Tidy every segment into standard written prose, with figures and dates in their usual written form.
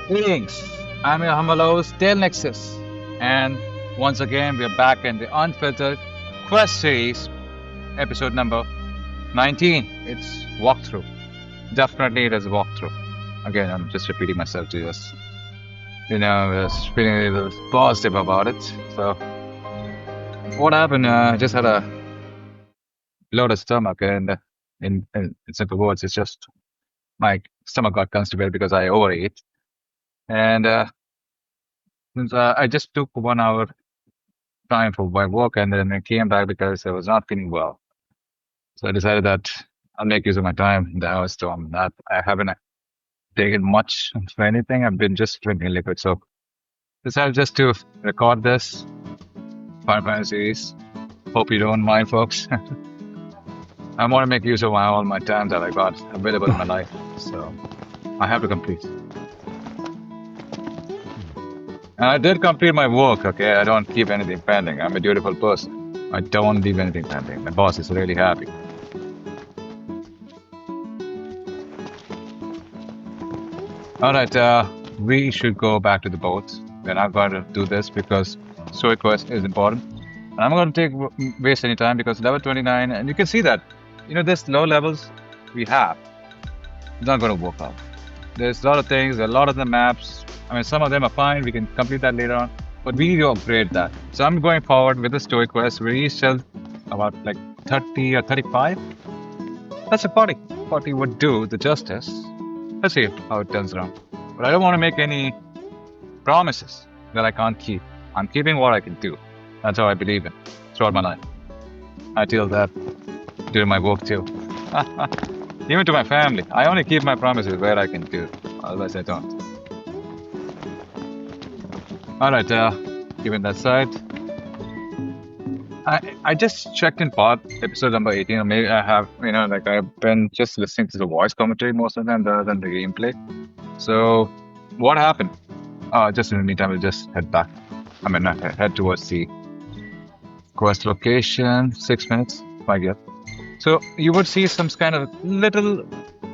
Greetings. I'm your humble host, TalesNexus. And once again, we're back in the Unfiltered Quest series, episode number 19. It's walkthrough. Definitely, it is a walkthrough. Again, I'm just repeating myself to just, just feeling a little positive about it. So, what happened? I just had a bloated stomach, and in simple words, it's just my stomach got constipated because I overate. And since I just took 1 hour time for my work, and then I came back because I was not feeling well. So I decided that I'll make use of my time in the house. So I haven't taken much of anything. I've been just drinking liquid. So decided just to record this Final Fantasy series. Hope you don't mind, folks. I want to make use of all my time that I got available in my life. So I have to complete. And I did complete my work, okay? I don't keep anything pending. I'm a dutiful person. I don't leave anything pending. My boss is really happy. All right, we should go back to the boat. We're not going to do this because story quest is important. And I'm going to waste any time because level 29, and you can see that, this low levels we have, it's not going to work out. There's a lot of things, a lot of the maps. I mean, some of them are fine. We can complete that later on, but we need to upgrade that. So I'm going forward with the story quest. We still about like 30 or 35. That's a 40. 40 would do the justice. Let's see how it turns around. But I don't want to make any promises that I can't keep. I'm keeping what I can do. That's how I believe in throughout my life. I tell that during my work too. Even to my family. I only keep my promises where I can do. Otherwise I don't. Alright, given that side. I just checked in part episode number 18, or maybe I have, I've been just listening to the voice commentary most of the time rather than the gameplay. So, what happened? Just in the meantime, we'll just head back. Head towards the quest location. 6 minutes, I guess. So, you would see some kind of little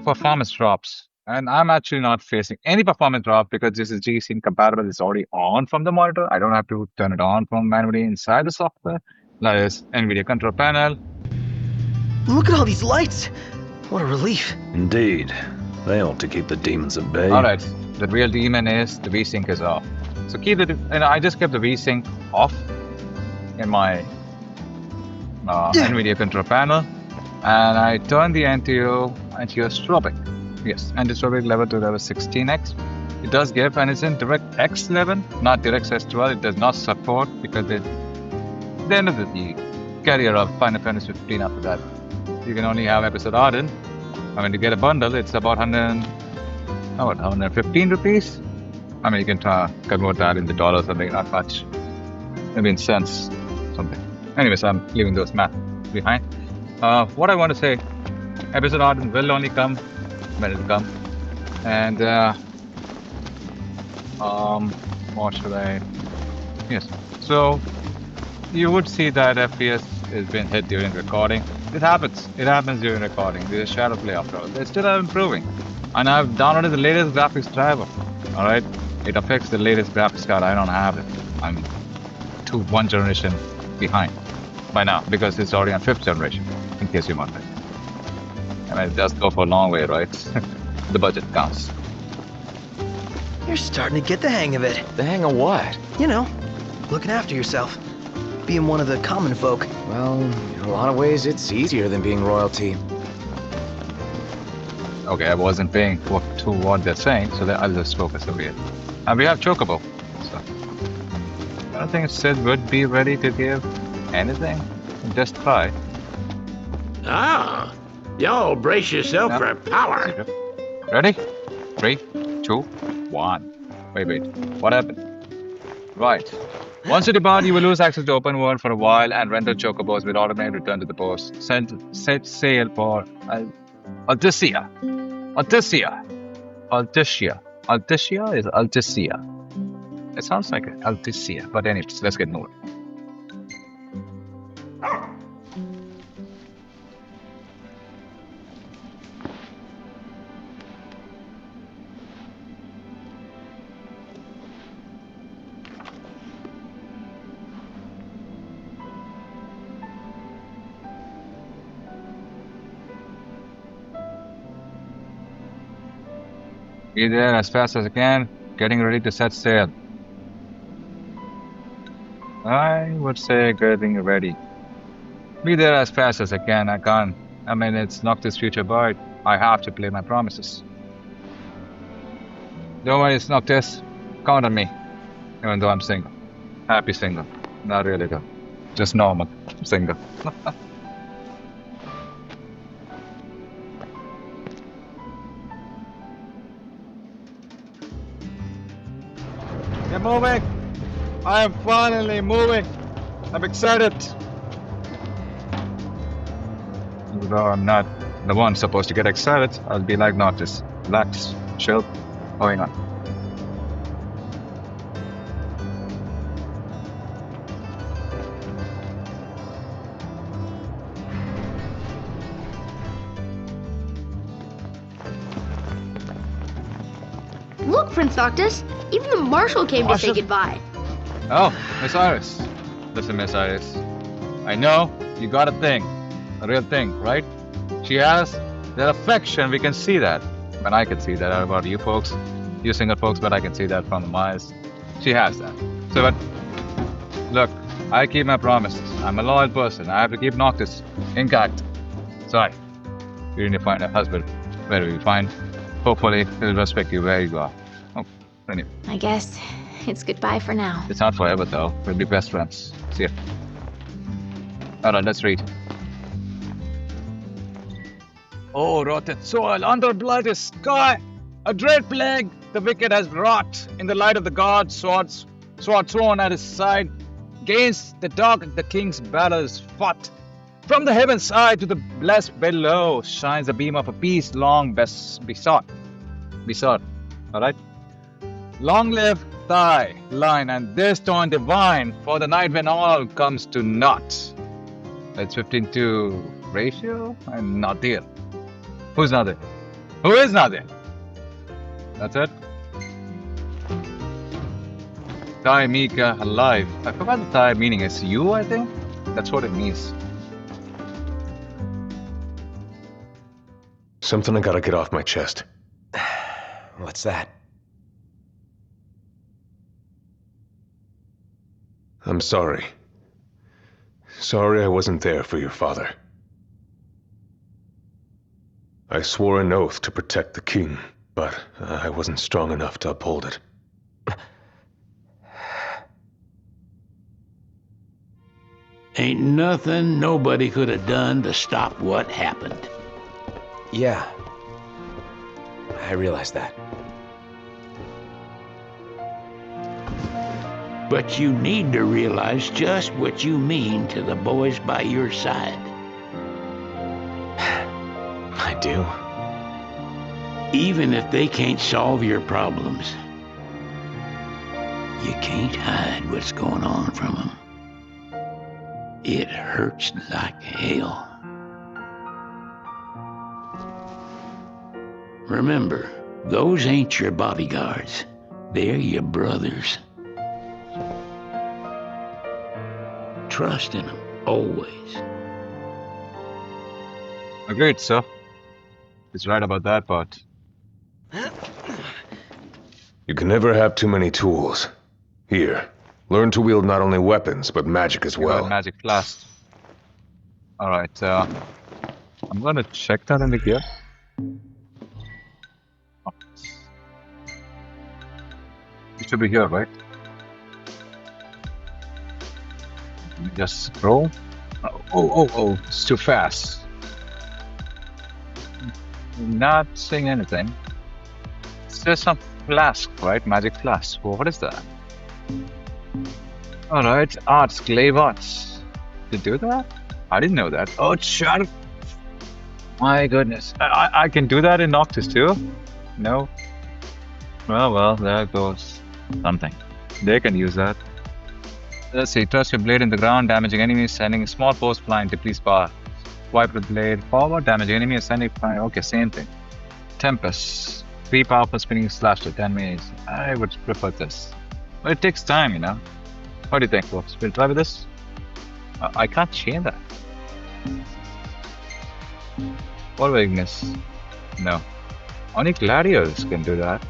performance drops. And I'm actually not facing any performance drop because this is G Scene compatible. It's already on from the monitor. I don't have to turn it on from manually inside the software. That is NVIDIA control panel. Look at all these lights! What a relief. Indeed. They ought to keep the demons at bay. All right. The real demon is the VSync is off. So keep it, I just kept the VSync off in my NVIDIA control panel. And I turned the anti-strobic. Yes, anti-strobic level to level 16x. It does give, and it's in DirectX 11, not DirectX 12. It does not support because the end of the carrier of Final Fantasy 15 after that. You can only have episode Ardent. I mean, to get a bundle, it's about 115 rupees. I mean, you can convert that into dollars, something, not much. Maybe in cents, something. Anyways, I'm leaving those math behind. What I want to say, episode Ardent will only come when it comes. And, what should I? Yes. So, you would see that FPS has been hit during recording. It happens. It happens during recording. There's a shadow play after all. They still are improving. And I've downloaded the latest graphics driver. Alright? It affects the latest graphics card. I don't have it. I'm one generation behind by now because it's already on 5th generation, in case you're wondering. I mean, it does go for a long way, right? The budget counts. You're starting to get the hang of it. The hang of what? You know, looking after yourself. Being one of the common folk. Well, in a lot of ways, it's easier than being royalty. Okay, I wasn't paying to what they're saying, so I'll just focus over here. And we have Chocobo. So I don't think Sid would be ready to give anything. Just try. Ah, y'all brace yourself for power. Ready? 3, 2, 1. Wait. What happened? Right. Once you depart, you will lose access to open world for a while, and rental chocobos will automatically return to the post. Set sail for Altissia. Altissia is Altissia. It sounds like Altissia, but anyways, let's get moving. Be there as fast as I can, getting ready to set sail. I would say getting ready. Be there as fast as I can. I can't. I mean, it's Noctis' future bride. I have to play my promises. Don't worry, it's Noctis. Count on me. Even though I'm single. Happy single. Not really though. Just normal single. We're moving! I am finally moving! I'm excited! Though I'm not the one supposed to get excited, I'll be like Noctis. Relax, chill, going on. Look, Prince Noctis, even the Marshal came to say Marshal? goodbye. Oh, Miss Iris. Listen, Miss Iris. I know you got a thing. A real thing, right? She has that affection, we can see that. And I can see that about you folks. You single folks, but I can see that from my eyes. She has that. So, but, look, I keep my promises. I'm a loyal person. I have to keep Noctis intact. Sorry. You need to find a husband. Where will you find? Hopefully, he'll respect you where you are. Oh, anyway. I guess it's goodbye for now. It's not forever, though. We'll be best friends. See ya. Alright, let's read. Oh, rotted soil, under bloody sky, a dread plague the wicked has wrought. In the light of the gods, sword thrown at his side, against the dark the king's battles fought. From the heaven side to the blessed below shines a beam of a peace long best besought. Alright? Long live thy line and this dawn divine, for the night when all comes to naught. It's 15:2 ratio and not there. Who's not there? Who is not there? That's it. Thai Mika alive. I forgot the Thai meaning is you, I think. That's what it means. Something I gotta get off my chest. What's that? I'm sorry. Sorry I wasn't there for your father. I swore an oath to protect the king, but I wasn't strong enough to uphold it. Ain't nothing nobody could have done to stop what happened. Yeah. I realize that. But you need to realize just what you mean to the boys by your side. I do. Even if they can't solve your problems, you can't hide what's going on from them. It hurts like hell. Remember, those ain't your bodyguards. They're your brothers. Trust in them, always. Agreed, sir. He's right about that part. You can never have too many tools. Here, learn to wield not only weapons, but magic as well. Magic blast. Alright, I'm gonna check that in the gear. Oh. It should be here, right? Let me just scroll. Oh, it's too fast. Not seeing anything. It's just some flask, right? Magic flask. Well, what is that? Alright, arts, glaive arts. Did you do that? I didn't know that. Oh, shut up. My goodness. I can do that in Noctis too? No? Well, there goes something. They can use that. Let's see. Thrust your blade in the ground, damaging enemies, sending a small force flying, decrease power. Swipe the blade forward, damage enemy, sending flying. Okay, same thing. Tempest. 3 powerful spinning slash to 10 minutes. I would prefer this. But it takes time, you know. What do you think, folks? We'll try with this? I can't change that. What weakness? No. Only gladiators can do that.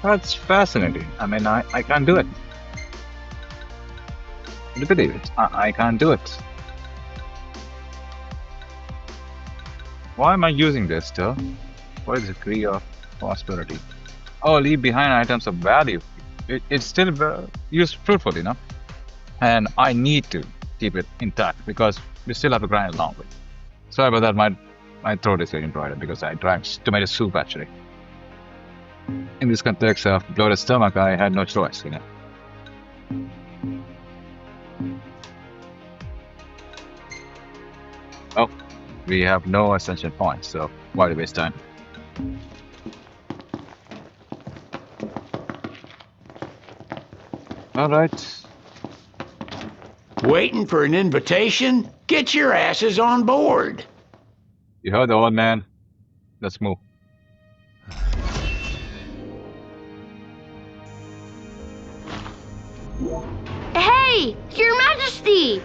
That's fascinating. I mean, I can't do it. Look at it. I can't do it. Why am I using this still? What is the degree of possibility? Oh, leave behind items of value. It's still used fruitful, and I need to keep it intact because we still have to grind a long way. Sorry about that. My throat is getting dried because I drank tomato soup actually. In this context of bloated stomach, I had no choice, Oh, we have no ascension points, so why waste time? All right. Waiting for an invitation? Get your asses on board. You heard the old man. Let's move. Hey, Your Majesty!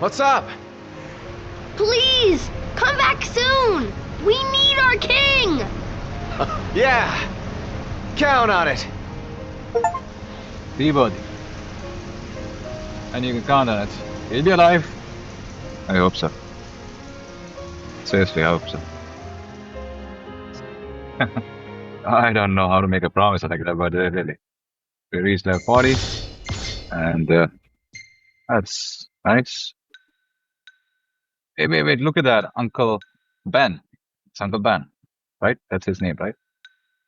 What's up? Please, come back soon! We need our king! Yeah. Count on it. Peabody. And you can count on it. He'll be alive. I hope so. Seriously, I hope so. I don't know how to make a promise like that, but really. We reached level 40. And that's nice. Hey, wait, look at that. Uncle Ben. It's Uncle Ben, right? That's his name, right?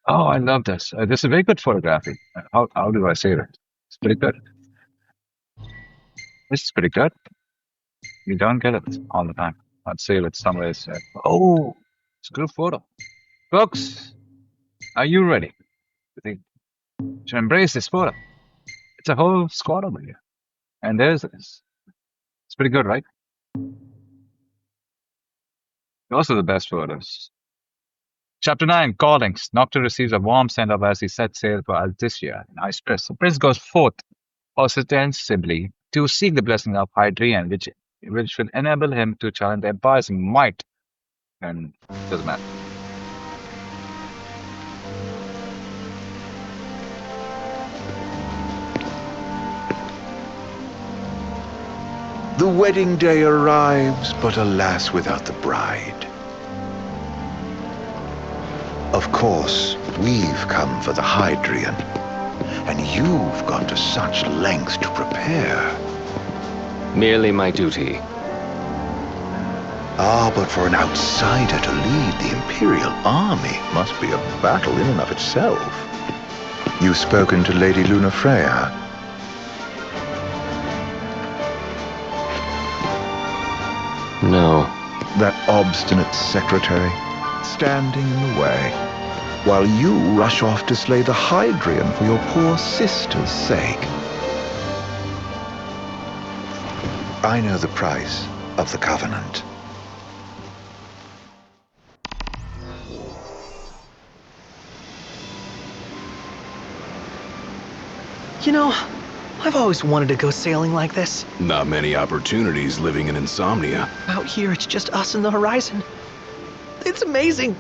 Oh, I love this. This is very good photography. How do I say that? It's pretty good. This is pretty good. You don't get it all the time. I'd say it somewhere. Oh, it's a group photo. Folks, are you ready to embrace this photo? It's a whole squad over here. And there's this. It's pretty good, right? Those are the best photos. Chapter 9, Callings. Nocturne receives a warm send-off as he sets sail for Altissia. Nice press. The prince goes forth ostensibly to seek the blessing of Hadrian, which will enable him to challenge the Empire's might. And doesn't matter. The wedding day arrives, but alas, without the bride. Of course, we've come for the Hadrian, and you've gone to such lengths to prepare. Merely my duty. Ah, but for an outsider to lead the Imperial army must be a battle in and of itself. You've spoken to Lady Lunafreya. No. That obstinate secretary, standing in the way, while you rush off to slay the Hadrian for your poor sister's sake. I know the price of the Covenant. You know, I've always wanted to go sailing like this. Not many opportunities living in Insomnia. Out here, it's just us and the horizon. It's amazing.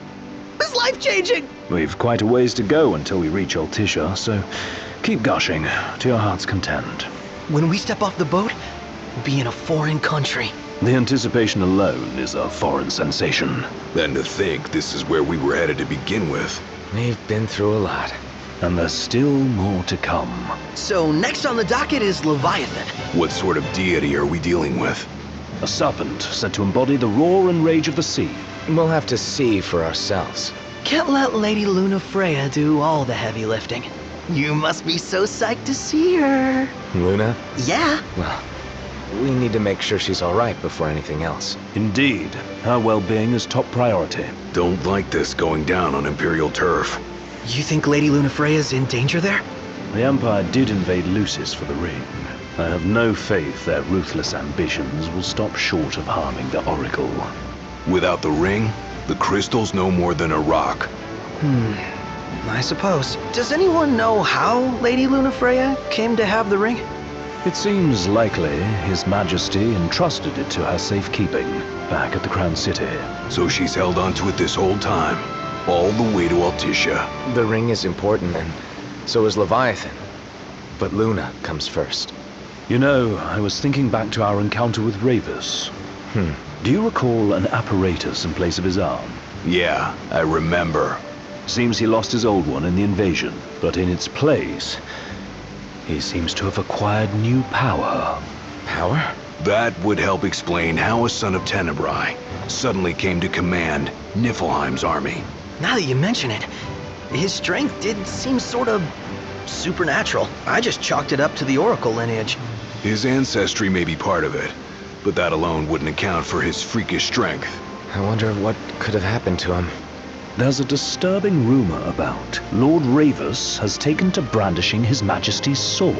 It's life-changing. We've quite a ways to go until we reach Altissia, so keep gushing to your heart's content. When we step off the boat, we'll be in a foreign country. The anticipation alone is a foreign sensation. And to think this is where we were headed to begin with. We've been through a lot. And there's still more to come. So next on the docket is Leviathan. What sort of deity are we dealing with? A serpent said to embody the roar and rage of the sea. We'll have to see for ourselves. Can't let Lady Lunafreya do all the heavy lifting. You must be so psyched to see her. Luna? Yeah. Well, we need to make sure she's alright before anything else. Indeed, her well-being is top priority. Don't like this going down on Imperial turf. You think Lady Lunafreya's in danger there? The Empire did invade Lucis for the ring. I have no faith their ruthless ambitions will stop short of harming the Oracle. Without the ring, the crystal's no more than a rock. I suppose. Does anyone know how Lady Lunafreya came to have the ring? It seems likely His Majesty entrusted it to her safekeeping back at the Crown City. So she's held onto it this whole time. all the way to Altissia. The ring is important, and so is Leviathan. But Luna comes first. You know, I was thinking back to our encounter with Ravus. Do you recall an apparatus in place of his arm? Yeah, I remember. Seems he lost his old one in the invasion, but in its place, he seems to have acquired new power. Power? That would help explain how a son of Tenebrae suddenly came to command Niflheim's army. Now that you mention it, his strength did seem sort of supernatural. I just chalked it up to the Oracle lineage. His ancestry may be part of it, but that alone wouldn't account for his freakish strength. I wonder what could have happened to him. There's a disturbing rumor about Lord Ravus has taken to brandishing His Majesty's sword.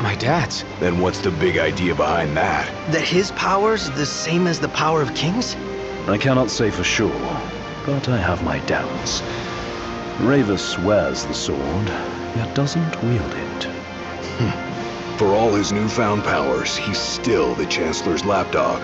My dad's. Then what's the big idea behind that? That his power's the same as the power of kings? I cannot say for sure, but I have my doubts. Ravus wears the sword, yet doesn't wield it. For all his newfound powers, he's still the Chancellor's lapdog,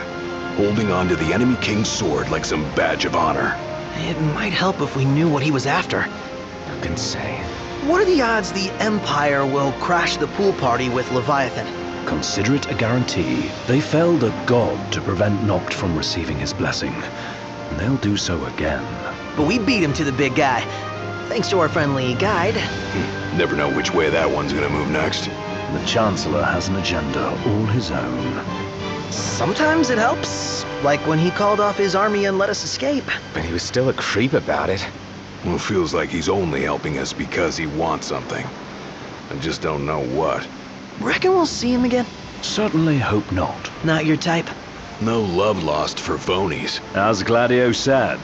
holding on to the enemy king's sword like some badge of honor. It might help if we knew what he was after. Who can say? What are the odds the Empire will crash the pool party with Leviathan? Consider it a guarantee. They felled a god to prevent Noct from receiving his blessing, and they'll do so again. But we beat him to the big guy, thanks to our friendly guide. Never know which way that one's gonna move next. The Chancellor has an agenda all his own. Sometimes it helps, like when he called off his army and let us escape. But he was still a creep about it. Well, it feels like he's only helping us because he wants something. I just don't know what. Reckon we'll see him again? Certainly hope not. Not your type? No love lost for phonies. As Gladio said,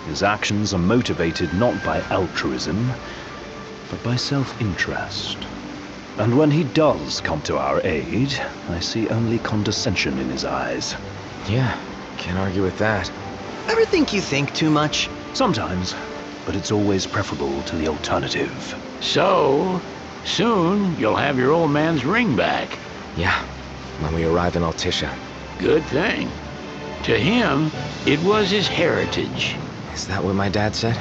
his actions are motivated not by altruism, but by self-interest. And when he does come to our aid, I see only condescension in his eyes. Yeah, can't argue with that. Ever think you think too much? Sometimes, but it's always preferable to the alternative. So, soon you'll have your old man's ring back. Yeah, when we arrive in Altissia. Good thing. To him, it was his heritage. Is that what my dad said?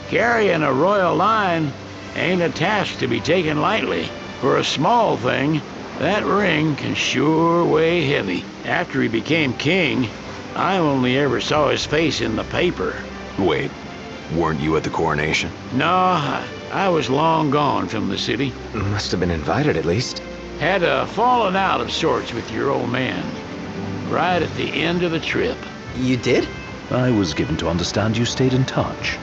Carrying a royal line ain't a task to be taken lightly. For a small thing, that ring can sure weigh heavy. After he became king, I only ever saw his face in the paper. Wait, weren't you at the coronation? No, I was long gone from the city. Must have been invited at least. Had a falling out of sorts with your old man. Right at the end of the trip. You did? I was given to understand you stayed in touch.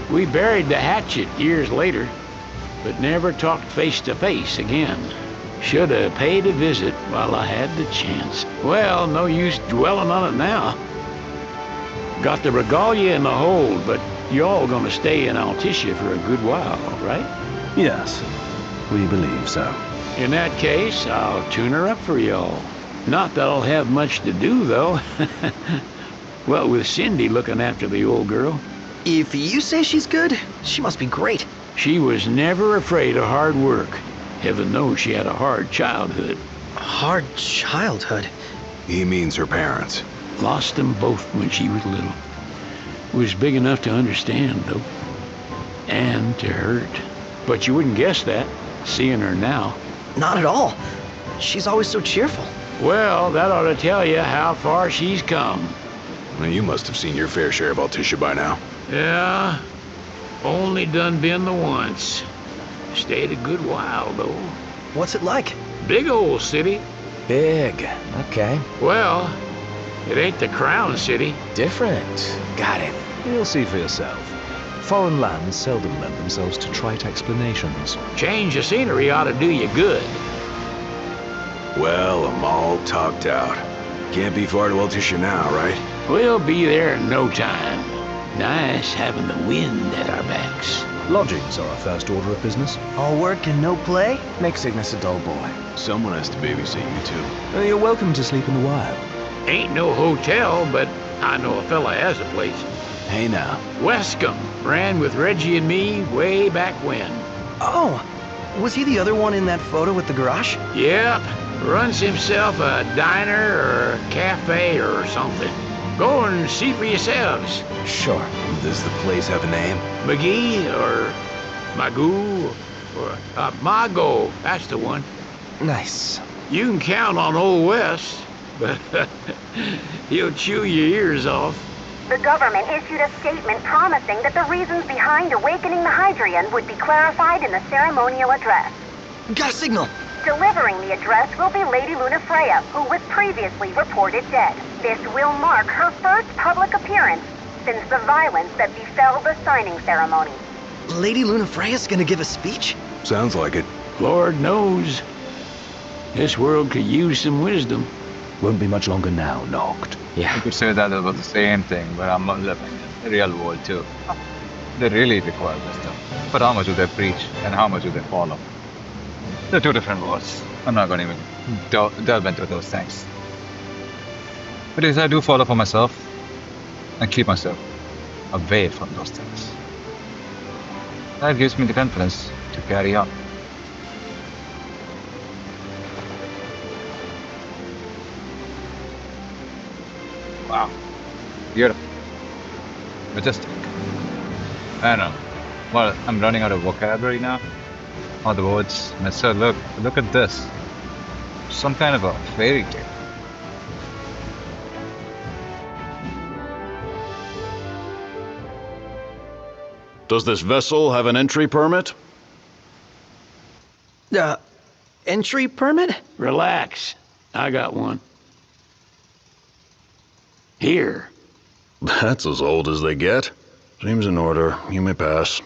We buried the hatchet years later, but never talked face to face again. Should have paid a visit while I had the chance. Well, no use dwelling on it now. Got the regalia in the hold, but y'all gonna stay in Altissia for a good while, right? Yes, we believe so. In that case, I'll tune her up for y'all. Not that I'll have much to do, though. Well, with Cindy looking after the old girl. If you say she's good, she must be great. She was never afraid of hard work. Heaven knows she had a hard childhood. Hard childhood? He means her parents. Lost them both when she was little. Was big enough to understand, though. And to hurt. But you wouldn't guess that, seeing her now. Not at all. She's always so cheerful. Well, that ought to tell you how far she's come. Well, you must have seen your fair share of Altissia by now. Yeah, only done been the once. Stayed a good while, though. What's it like? Big old city. Big. Okay. Well, it ain't the crown city. Different. Got it. You'll see for yourself. Foreign lands seldom lend themselves to trite explanations. Change of scenery ought to do you good. Well, I'm all talked out. Can't be far to Altissia now, right? We'll be there in no time. Nice having the wind at our backs. Lodgings are our first order of business. All work and no play? Make Cygnus a dull boy. Someone has to babysit you, too. You're welcome to sleep in the wild. Ain't no hotel, but I know a fella has a place. Hey now. Wescombe ran with Reggie and me way back when. Oh, was he the other one in that photo with the garage? Yep, runs himself a diner or a cafe or something. Go and see for yourselves. Sure. Does the place have a name? McGee or Magoo or Mago. That's the one. Nice. You can count on Old West, but he'll chew your ears off. The government issued a statement promising that the reasons behind awakening the Hydrian would be clarified in the ceremonial address. Got a signal! Delivering the address will be Lady Lunafreya, who was previously reported dead. This will mark her first public appearance since the violence that befell the signing ceremony. Lady Lunafreya's gonna give a speech? Sounds like it. Lord knows. This world could use some wisdom. Won't be much longer now, Noct. You could say that about the same thing, but I'm living in the real world too. They really require wisdom. But how much do they preach and how much do they follow? They're two different worlds. I'm not going to even delve into those things. But yes, I do follow for myself and keep myself away from those things. That gives me the confidence to carry on. Wow. Beautiful. Majestic. I don't know. Well, I'm running out of vocabulary now. All the words. Mister, look at this. Some kind of a fairy tale. Does this vessel have an entry permit? Entry permit? Relax. I got one. Here. That's as old as they get. Seems in order. You may pass.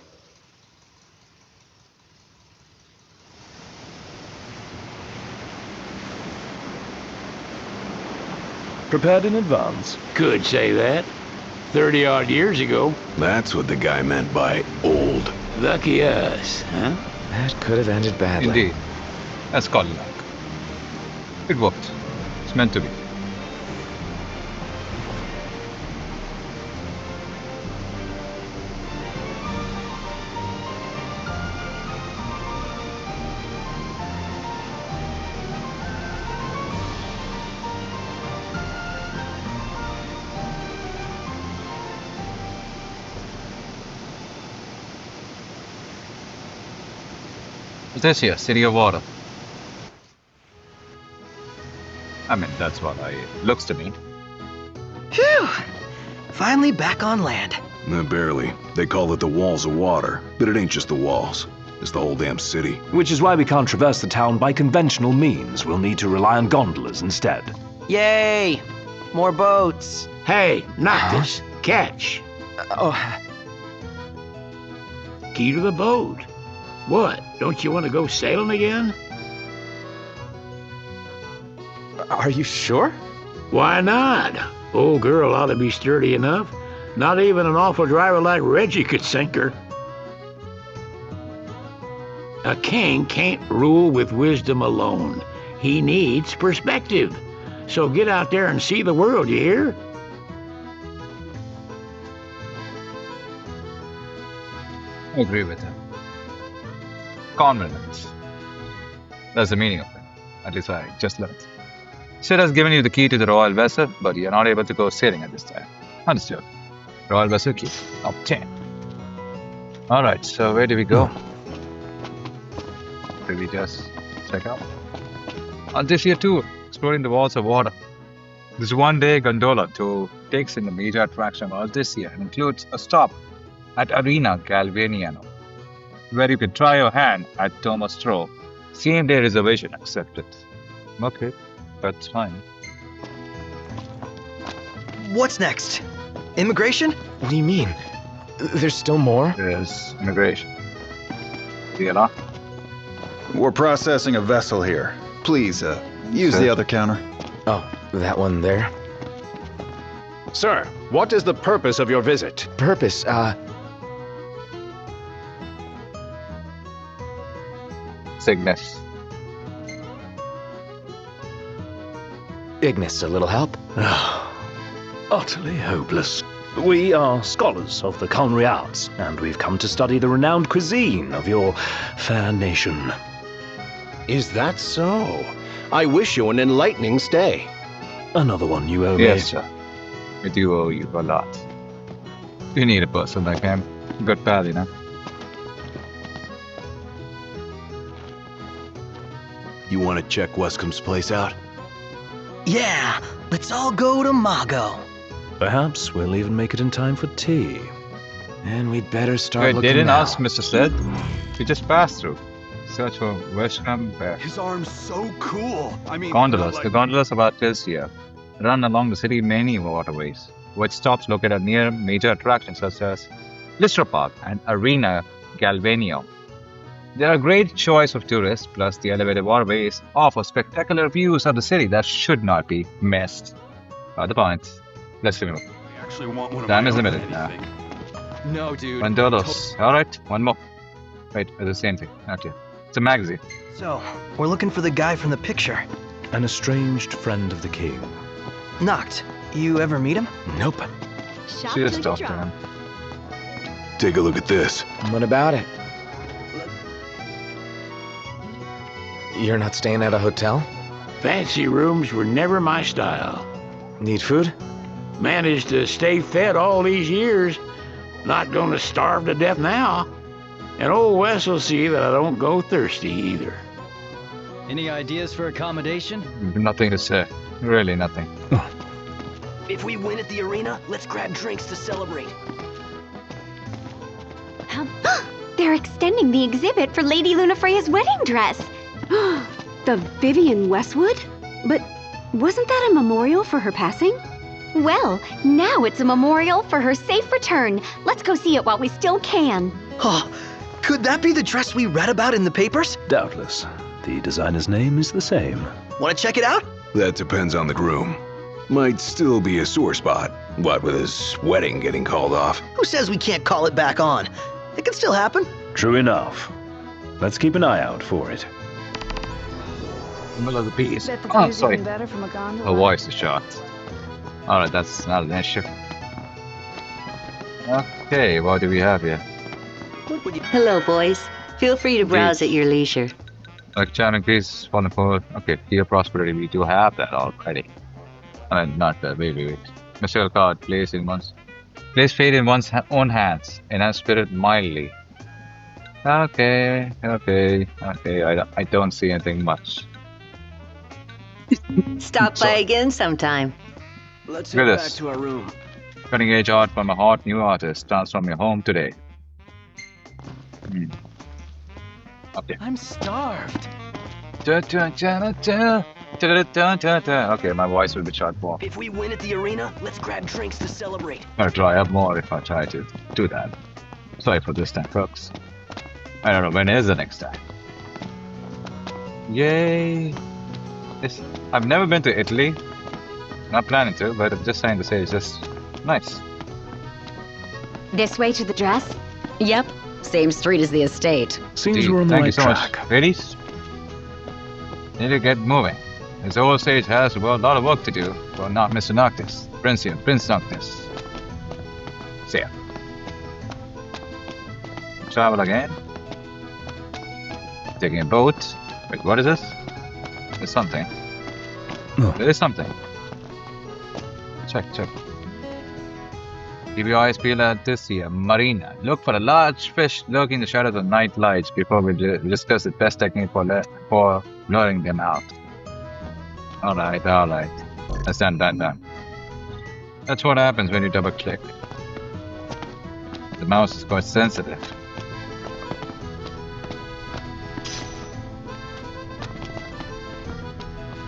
Prepared in advance? Could say that. 30-odd years ago. That's what the guy meant by old. Lucky us, huh? That could have ended badly. Indeed. That's called luck. It worked. It's meant to be. Altissia, City of Water. I mean, that's what it looks to me. Phew! Finally back on land. Barely. They call it the Walls of Water, but it ain't just the walls. It's the whole damn city. Which is why we can't traverse the town by conventional means. We'll need to rely on gondolas instead. Yay! More boats. Hey, not this. Catch. Key to the boat. What? Don't you want to go sailing again? Are you sure? Why not? Old girl ought to be sturdy enough. Not even an awful driver like Reggie could sink her. A king can't rule with wisdom alone. He needs perspective. So get out there and see the world, you hear? I agree with him. Confidence. That's the meaning of it. At least I just learned. Sid has given you the key to the royal vessel, but you're not able to go sailing at this time. Understood. Royal vessel key. Obtained. Alright, so where do we go? Did we just check out? Altissia tour, exploring the walls of water. This one-day gondola tour takes in the major attraction of Altissia and includes a stop at Arena Galvaniano, where you can try your hand at Thomas Stroh. Same-day reservation accepted. Okay, that's fine. What's next? Immigration? What do you mean? There's still more? There's immigration. DLR? We're processing a vessel here. Please, use the other counter. Oh, that one there? Sir, what is the purpose of your visit? Purpose, Cygnus. Ignis, a little help? Utterly hopeless. We are scholars of the culinary arts, and we've come to study the renowned cuisine of your fair nation. Is that so? I wish you an enlightening stay. Another one you owe me. Yes, sir. We do owe you a lot. You need a person like him. Good pal, you know. You want to check Wescom's place out? Yeah, let's all go to Mago. Perhaps we'll even make it in time for tea. And we'd better start Wait, looking they didn't now. ask Mr. Sid. We just passed through. Search for Westcombe Bear. His arm's so cool. I mean, Gondolas. The gondolas of Altissia run along the city's many waterways, with stops located near major attractions such as Listra Park and Arena Galvanio. They are a great choice of tourists, plus the elevated waterways offer spectacular views of the city that should not be missed. Other points. Let's move. Actually want one of Time my is own limited now. anything. No, dude. Gondolas. Alright, one more. Wait, it's the same thing. Okay. It's a magazine. So, we're looking for the guy from the picture. An estranged friend of the king. Noct, you ever meet him? Nope. Shop She just like a talked to drop. him. Take a look at this. What about it? You're not staying at a hotel? Fancy rooms were never my style. Need food? Managed to stay fed all these years. Not gonna starve to death now. And old Wes will see that I don't go thirsty either. Any ideas for accommodation? Nothing to say. Really nothing. If we win at the arena, let's grab drinks to celebrate. They're extending the exhibit for Lady Lunafreya's wedding dress. The Vivian Westwood? But wasn't that a memorial for her passing? Well, now it's a memorial for her safe return. Let's go see it while we still can. Oh, could that be the dress we read about in the papers? Doubtless. The designer's name is the same. Want to check it out? That depends on the groom. Might still be a sore spot. What with his wedding getting called off? Who says we can't call it back on? It can still happen. True enough. Let's keep an eye out for it. Middle of the piece. Bet the Oh, view's sorry. even better from a gondola. Her voice is short. Alright, that's not an issue. Okay, what do we have here? Hello, boys. Feel free to browse at your leisure. Like charming piece, wonderful. Okay, dear prosperity, we do have that already. I mean, not that. Wait. Mystical card, place fate in one's own hands. Enhance spirit mildly. Okay. I don't see anything much. Stop by again sometime. Let's Look head at back this. to our room. Cutting edge art from a hot new artist. Transform your home today. Okay. I'm starved. Okay, my voice will be short more. If we win at the arena, let's grab drinks to celebrate. I'll dry up more if I try to do that. Sorry for this time, folks. I don't know, when is the next time? Yay! I've never been to Italy. Not planning to, but I'm just trying to say it's just nice. This way to the dress? Yep. Same street as the estate. Seems we're on the Thank you right so track. much. Ladies, need to get moving. This old stage has a lot of work to do for not Mr. Noctis. Prince Noctis. See ya. Travel again. Taking a boat. Wait, what is this? There's something. Oh. There is something. Check. Keep your eyes peeled at Altissia Marina. Look for a large fish lurking in the shadows of night lights before we discuss the best technique for luring them out. Alright. That's done. That's what happens when you double click. The mouse is quite sensitive.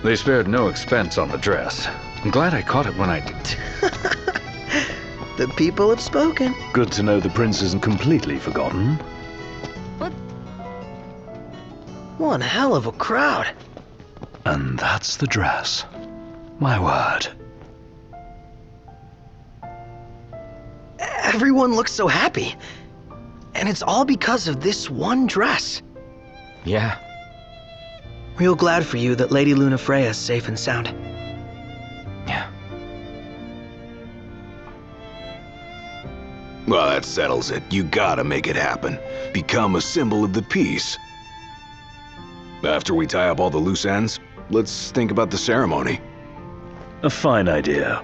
They spared no expense on the dress. I'm glad I caught it when I did. The people have spoken. Good to know the prince isn't completely forgotten. One hell of a crowd. And that's the dress. My word. Everyone looks so happy. And it's all because of this one dress. Yeah. Real glad for you that Lady Lunafreya is safe and sound. Yeah. Well, that settles it. You gotta make it happen. Become a symbol of the peace. After we tie up all the loose ends, let's think about the ceremony. A fine idea.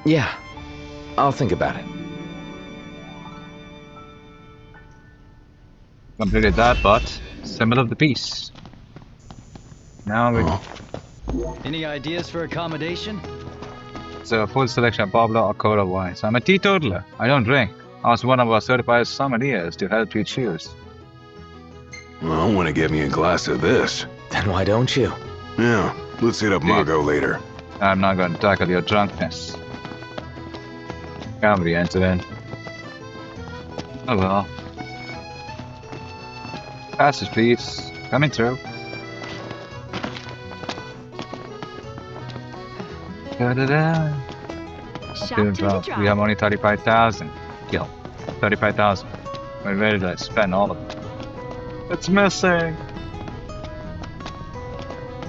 Yeah, I'll think about it. Completed that, but symbol of the peace. Now we... Any ideas for accommodation? It's a full selection of Pablo or Cola wines. I'm a teetotaler. I don't drink. I was one of our certified sommeliers to help you choose. Well, I want to get me a glass of this. Then why don't you? Yeah, let's hit up Margot later. I'm not going to tackle your drunkenness. Can't be incident. Oh well. Passage, please. Coming through. Da-da-da. We have only 35,000. Yo, 35,000. Where did I spend all of it? It's missing.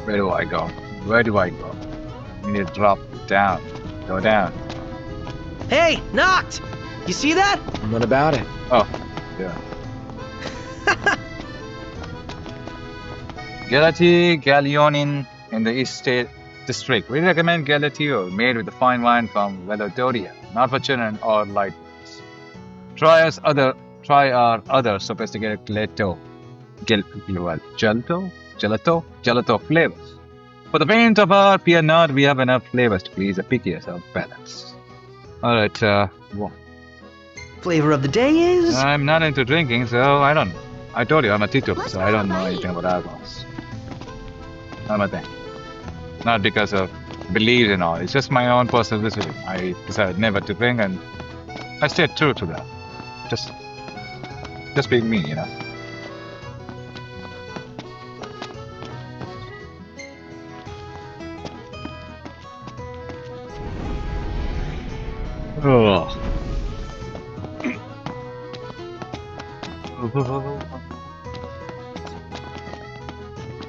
Where do I go? Where do I go? We need to drop down. Go down. Hey, Noct! You see that? What about it? Oh, yeah. Galati Gallionin in the East State District. We recommend Galatio, made with the fine wine from Velodoria, not for children or light ones. Try our other sophisticated gelato flavors. For the faint of heart, fear not, we have enough flavors to please the pickiest of palates. Alright, well. Flavor of the day is? I'm not into drinking, so I don't know. I told you I'm a teetotaler, so I don't know anything about alcohols. Not my thing. Not because of beliefs and all. It's just my own personal decision. I decided never to drink, and I stayed true to that. Just being me, you know. Oh.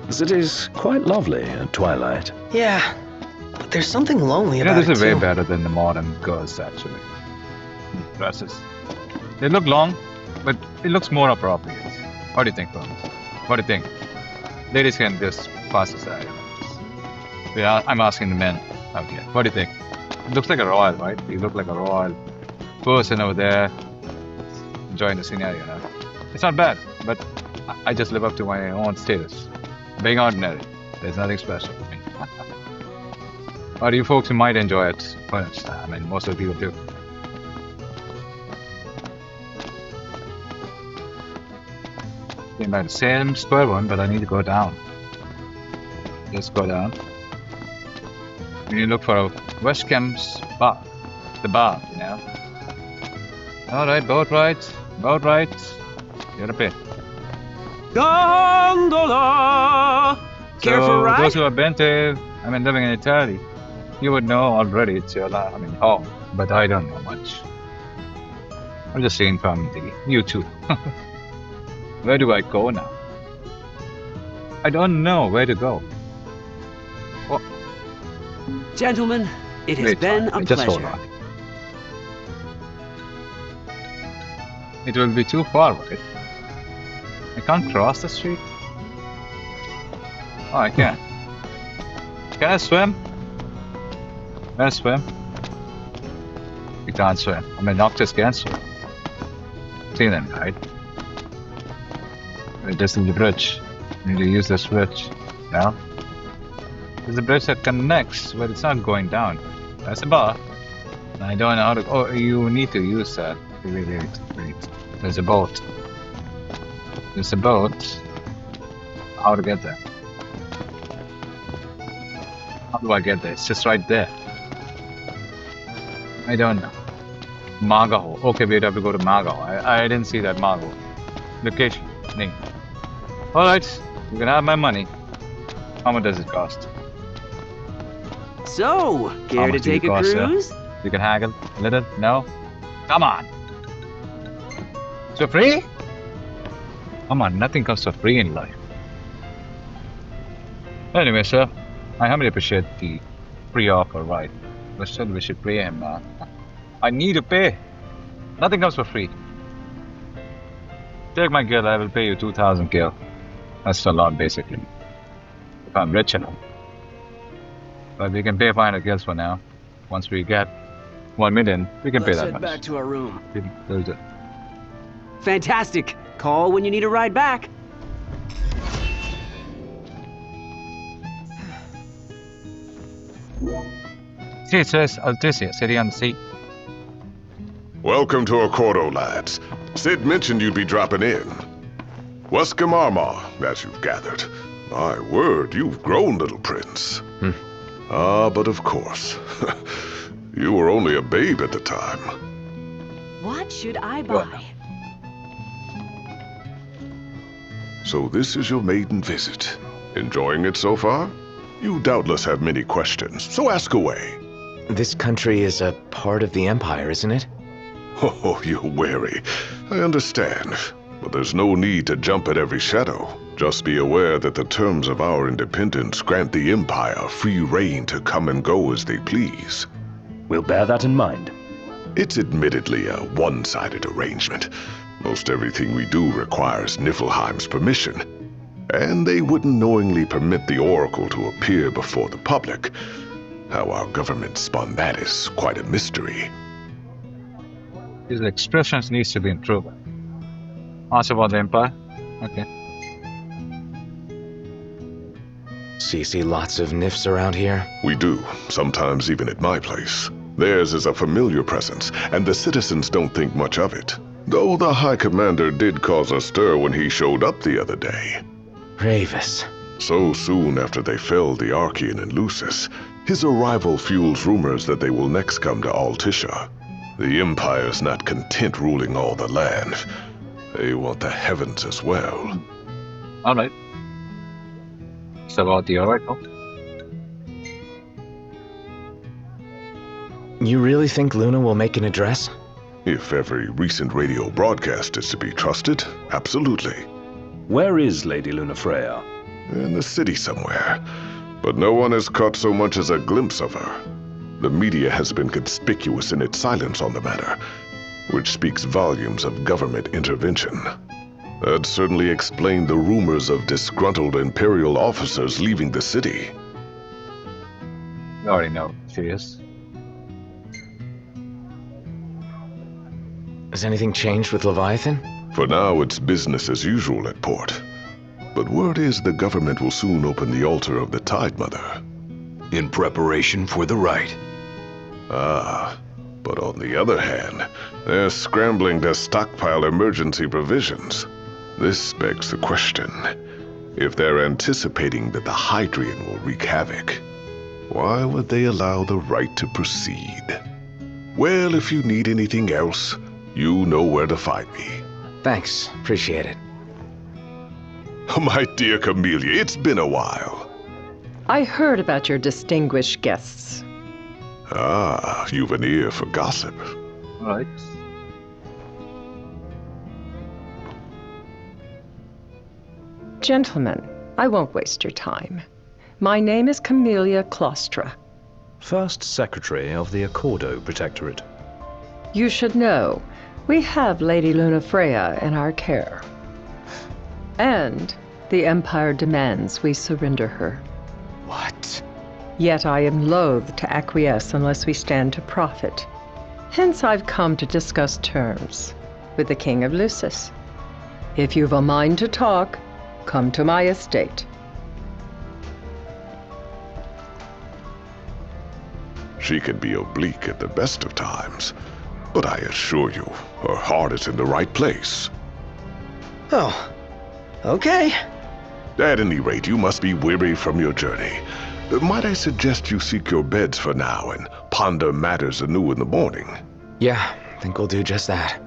The city's quite lovely at twilight. Yeah, but there's something lonely about it, this is way too. better than the modern girls, actually. Dresses. They look long, but it looks more appropriate. What do you think, Fern? What do you think? Ladies can just pass aside. Yeah, I'm asking the men out here. What do you think? It looks like a royal, right? You look like a royal person over there, enjoying the scenery, you know. It's not bad, but I just live up to my own status. Being ordinary. There's nothing special for me. Or you folks who might enjoy it first. I mean, most of the people do. Came by the same square one, but I need to go down. Just go down. We need to look for West Camp's bar. The bar, you know. Alright, boat rides. Boat rides. You gotta pay. Gondola! Care for a ride? Those who have been to, living in Italy, you would know already it's your home, but I don't know much. I'm just saying from the YouTube. Where do I go now? I don't know where to go. Oh. Gentlemen, it has been a just hold pleasure. on. It will be too far, right? I can't cross the street? Oh, I can. Can I swim? Can I swim? You can't swim. Noctis can swim. See them, right? This is the bridge. You need to use the switch. Now? There's a bridge that connects, but it's not going down. That's a bar. I don't know how to... Oh, you need to use that. Wait. There's a boat. There's a boat. How to get there? How do I get there? It's just right there. I don't know. Margot. Okay, we'd have to go to Margot. I didn't see that Margot. Location. Name. Alright, you can have my money. How much does it cost? So, care to take a cruise? You can haggle a little? No? Come on! So free? Come on, nothing comes for free in life. Anyway, sir, I humbly appreciate the free offer, right? But still, we should pay him. I need to pay. Nothing comes for free. Take my guild, I will pay you 2,000 gil. That's a lot, basically. If I'm rich enough. But we can pay 500 gills for now. Once we get 1 million. We can pay Let's that head much. back to our room. There's it. Fantastic. Call when you need a ride back. See, it says Altissia, City on the Sea. Welcome to Accordo, lads. Sid mentioned you'd be dropping in. Weskamarma, as you've gathered. My word, you've grown, little prince. But of course. You were only a babe at the time. What should I buy? So this is your maiden visit. Enjoying it so far? You doubtless have many questions, so ask away. This country is a part of the Empire, isn't it? Oh, you're wary. I understand. But there's no need to jump at every shadow. Just be aware that the terms of our independence grant the Empire free reign to come and go as they please. We'll bear that in mind. It's admittedly a one-sided arrangement. Most everything we do requires Niflheim's permission. And they wouldn't knowingly permit the Oracle to appear before the public. How our government spun that is quite a mystery. His expressions needs to be improved. Ask about the Empire. Okay. So you see lots of Nifs around here? We do, sometimes even at my place. Theirs is a familiar presence, and the citizens don't think much of it. Though the High Commander did cause a stir when he showed up the other day. Ravis. So soon after they felled the Archean and Lucis, his arrival fuels rumors that they will next come to Altissia. The Empire's not content ruling all the land. They want the heavens as well. Alright. It's about the Oracle. You really think Luna will make an address? If every recent radio broadcast is to be trusted, absolutely. Where is Lady Lunafreya? In the city somewhere. But no one has caught so much as a glimpse of her. The media has been conspicuous in its silence on the matter, which speaks volumes of government intervention. That certainly explained the rumors of disgruntled Imperial officers leaving the city. You already know, serious. Has anything changed with Leviathan? For now, it's business as usual at port. But word is the government will soon open the altar of the Tide Mother. In preparation for the rite. But on the other hand, they're scrambling to stockpile emergency provisions. This begs the question. If they're anticipating that the Hydrian will wreak havoc, why would they allow the rite to proceed? Well, if you need anything else, you know where to find me. Thanks. Appreciate it. My dear Camellia, it's been a while. I heard about your distinguished guests. You've an ear for gossip. Alright. Gentlemen, I won't waste your time. My name is Camellia Claustra. First Secretary of the Accordo Protectorate. You should know, we have Lady Lunafreya in our care. And the Empire demands we surrender her. What? Yet I am loath to acquiesce unless we stand to profit. Hence I've come to discuss terms with the King of Lucis. If you've a mind to talk, come to my estate. She can be oblique at the best of times, but I assure you, her heart is in the right place. Oh, okay. At any rate, you must be weary from your journey. Might I suggest you seek your beds for now and ponder matters anew in the morning? Yeah, I think we'll do just that.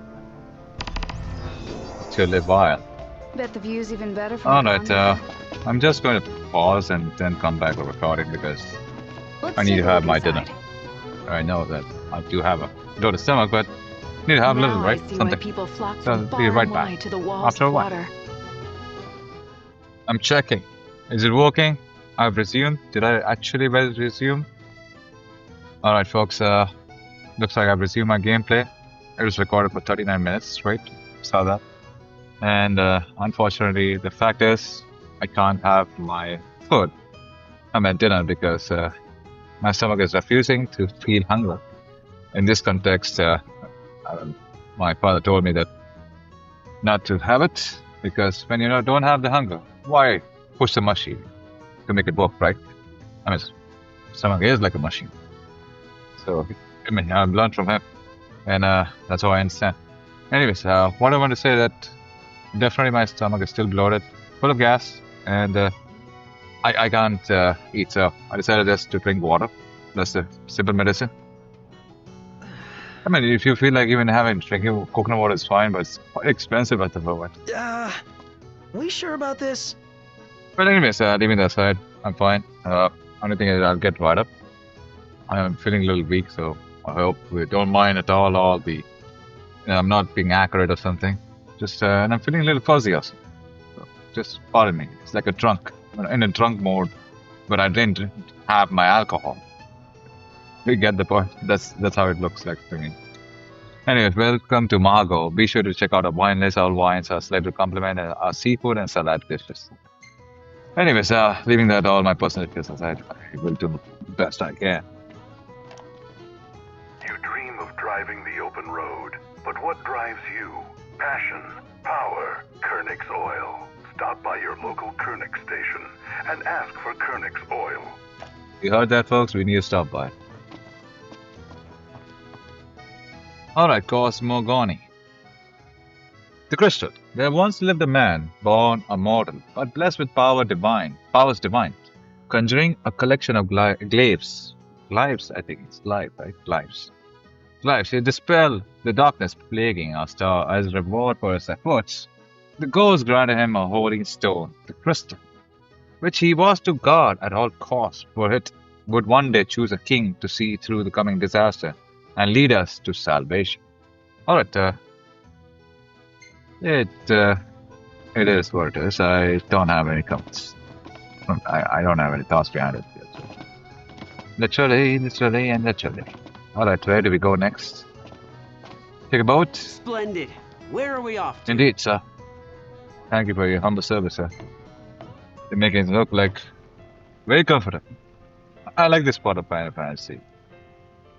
To live while. Bet the view's even better from Alright, I'm just going to pause and then come back to recording because I need to have my dinner. I know that I do have a loaded stomach, but I need to have a little, right? Something. People flock So from I'll be right back to the walls after a of while. water. I'm checking. Is it working? I've resumed. Did I actually resume? Alright folks, looks like I've resumed my gameplay. It was recorded for 39 minutes straight. Saw that. And unfortunately, the fact is, I can't have my food. I'm at dinner because my stomach is refusing to feel hunger. in this context, my father told me that not to have it, because when you don't have the hunger, why push the machine to make it work, right? I mean, stomach is like a machine. So, I mean, I've learned from him, and that's how I understand. Anyways, what I want to say that definitely my stomach is still bloated, full of gas, and I can't eat, so I decided just to drink water. That's the simple medicine. I mean, if you feel like even drinking coconut water is fine, but it's quite expensive at the moment. We sure about this? But anyways, leaving that aside, I'm fine. Only thing is I'll get right up. I'm feeling a little weak, so I hope we don't mind at all the... I'm not being accurate or something. Just, and I'm feeling a little fuzzy also. So just pardon me. It's like a drunk. I'm in a drunk mode, but I didn't have my alcohol. We get the point. That's how it looks like to me. Anyways, welcome to Margot. Be sure to check out our wine list. Our wines are slated to complement our seafood and salad dishes. Anyways, leaving that all my personal details aside, I will do the best I can. You dream of driving the open road, but what drives you? Passion, power, Koenig's oil. Stop by your local Koenig station and ask for Koenig's oil. You heard that, folks? We need to stop by. Alright, Cosmogony. The Crystal. There once lived a man, born a mortal, but blessed with powers divine, conjuring a collection of glaives. Glaives, I think it's glaive, right? Glaives. Glaives. He dispelled the darkness plaguing our star as a reward for his efforts. The gods granted him a holy stone, the Crystal, which he was to guard at all costs, for it would one day choose a king to see through the coming disaster and lead us to salvation. Alright, it is what it is. I don't have any comments. I don't have any thoughts behind it. Literally. Alright, where do we go next? Take a boat? Splendid. Where are we off to? Indeed, sir. Thank you for your humble service, sir. You're making it look like very comfortable. I like this part of Final Fantasy.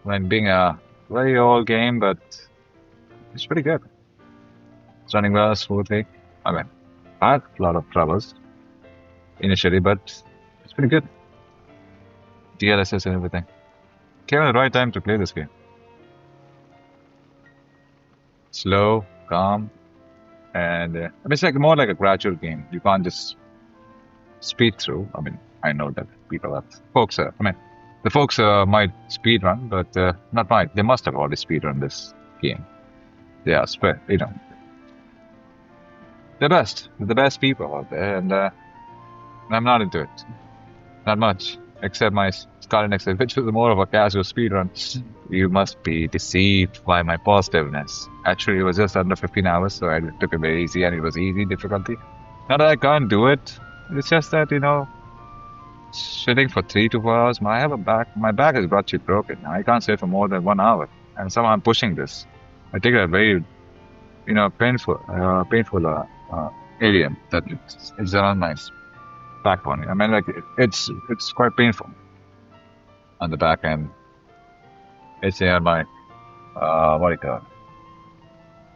When being a very old game, but it's pretty good. It's running well, smoothly. I mean, I had a lot of troubles initially, but it's pretty good. DLSS and everything. Came at the right time to play this game. Slow, calm, and I mean, it's like more like a gradual game. You can't just speed through. I mean, I know that the folks might speed run, but not might. They must have already speed run this game. They are the best. They're the best people out there, and I'm not into it. Not much, except my TalesNexus, which was more of a casual speed run. You must be deceived by my positiveness. Actually, it was just under 15 hours, so I took it very easy, and it was easy difficulty. Not that I can't do it. It's just that, sitting for 3 to 4 hours, my back is virtually broken. I can't sit for more than 1 hour, and somehow I'm pushing this. I take a very, painful area that it's around my backbone. I mean, like it's quite painful on the back end. It's on my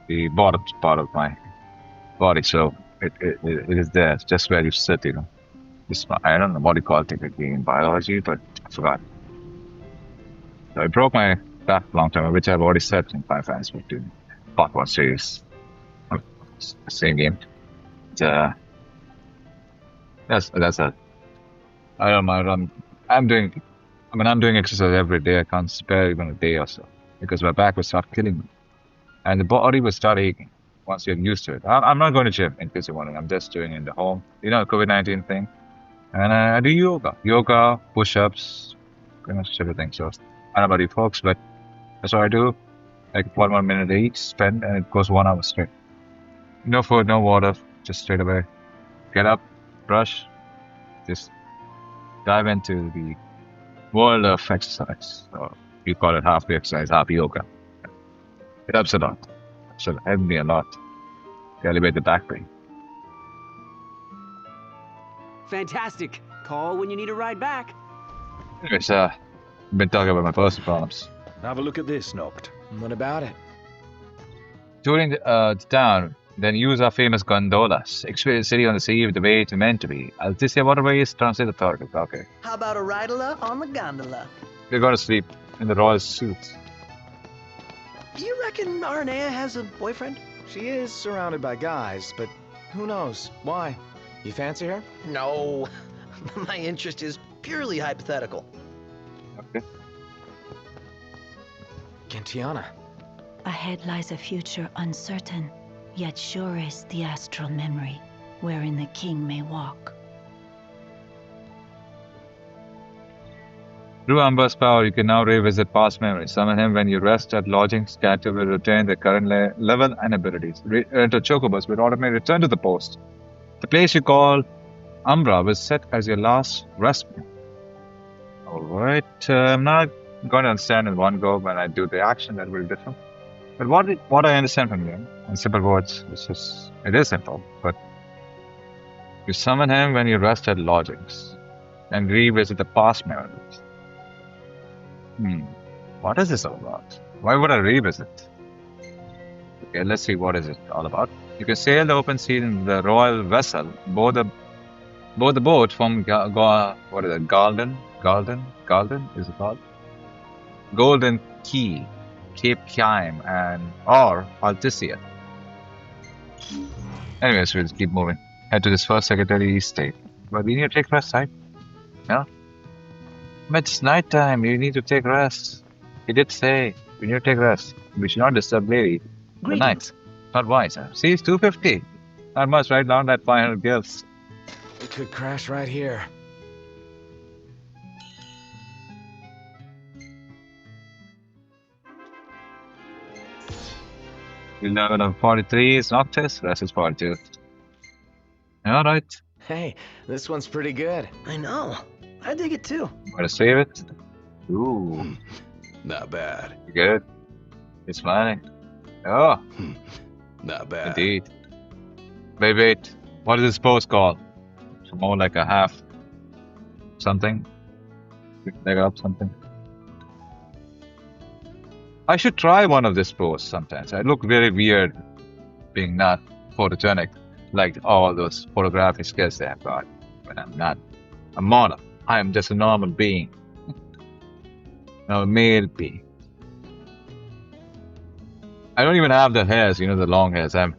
the bottom part of my body. So it is there. It's just where you sit. I don't know what you call it in biology, but I forgot. So I broke my back long time, which I've already said in Final Fantasy 15 Part 1 series. Same game. That's it. I don't mind. I'm doing exercise every day. I can't spare even a day or so because my back will start killing me, and the body will start aching once you're used to it. I'm not going to gym in case you're wondering. I'm just doing it in the home. COVID-19 thing, and I do yoga, push-ups, pretty much everything. So I don't know about you folks, but that's what I do. Like 1 minute each spend, and it goes 1 hour straight. No food, no water, just straight away. Get up, brush, just dive into the world of exercise. Or you call it half the exercise, half yoga. It helps a lot. It helped me a lot to elevate the back pain. Fantastic. Call when you need a ride back. Anyways, I've been talking about my personal problems. Have a look at this, Noct. What about it? Touring the town, then use our famous gondolas. Experience the city on the sea with the way it's meant to be. Altissia waterways, translate authority. Okay. How about a ridola on the gondola? We're going to sleep in the royal suits. Do you reckon Aranea has a boyfriend? She is surrounded by guys, but who knows? Why? You fancy her? No. My interest is purely hypothetical. Okay. Gentiana. Ahead lies a future uncertain, yet sure is the astral memory, wherein the king may walk. Through Umbra's power, you can now revisit past memories. Summon him when you rest at lodgings. Character will retain their current level and abilities. Enter Chocobus will automatically return to the post. The place you call Umbra was set as your last rest. Alright, I'm not going to understand in one go when I do the action, that will be different. But what I understand from you, in simple words, it is simple, but you summon him when you rest at lodgings and revisit the past memories. What is this all about? Why would I revisit? Okay, let's see what is it all about. You can sail the open sea in the royal vessel, board the boat from what is it? Galden is it called? Golden Key, Cape Kime, or Altissia. Anyways, we'll keep moving. Head to this first secretary estate. But we need to take rest, right? Yeah. But it's night time. You need to take rest. He did say we need to take rest. We should not disturb lady. Good night. Not wise. Huh? See, it's 250. Not much, right? Down that 500 gills. We could crash right here. 11 of 43 is Noctis, rest is 42. Alright. Hey, this one's pretty good. I know. I dig it too. Wanna save it? Ooh. Not bad. Good. It's smiling. Oh. Not bad. Indeed. Wait. What is this post called? It's more like a half something. Leg up something. I should try one of these posts sometimes. I look very weird being not photogenic like all those photographic skills they have got. But I'm not a model. I am just a normal being. A male being. I don't even have the hairs, the long hairs. I'm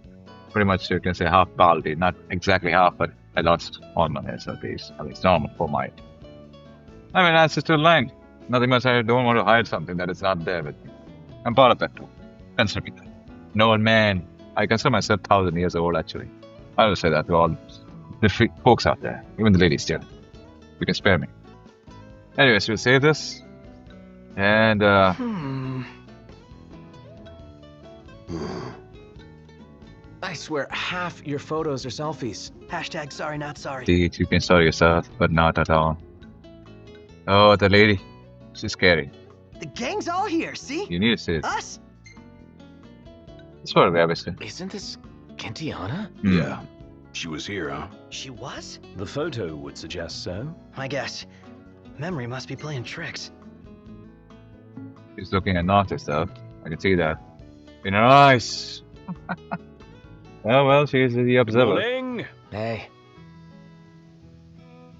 pretty much, you can say, half baldy. Not exactly half, but I lost all my hairs at least normal for my... I mean, ancestral line. Nothing much. I don't want to hide something that is not there with me. I'm part of that too. Consider me that. No man. I consider myself 1,000 years old actually. I will say that to all the folks out there. Even the ladies too. You can spare me. Anyways, we'll save this. And I swear half your photos are selfies. Hashtag sorry not sorry. Indeed, you can sorry yourself, but not at all. Oh, the lady. She's scary. The gang's all here, see? You need to see it. Us? It's sort of obviously. Isn't this Gentiana? Yeah. She was here, huh? She was? The photo would suggest so. I guess. Memory must be playing tricks. She's looking at Noctis though. I can see that. In her eyes. Oh well, she's the observer. Morning. Hey.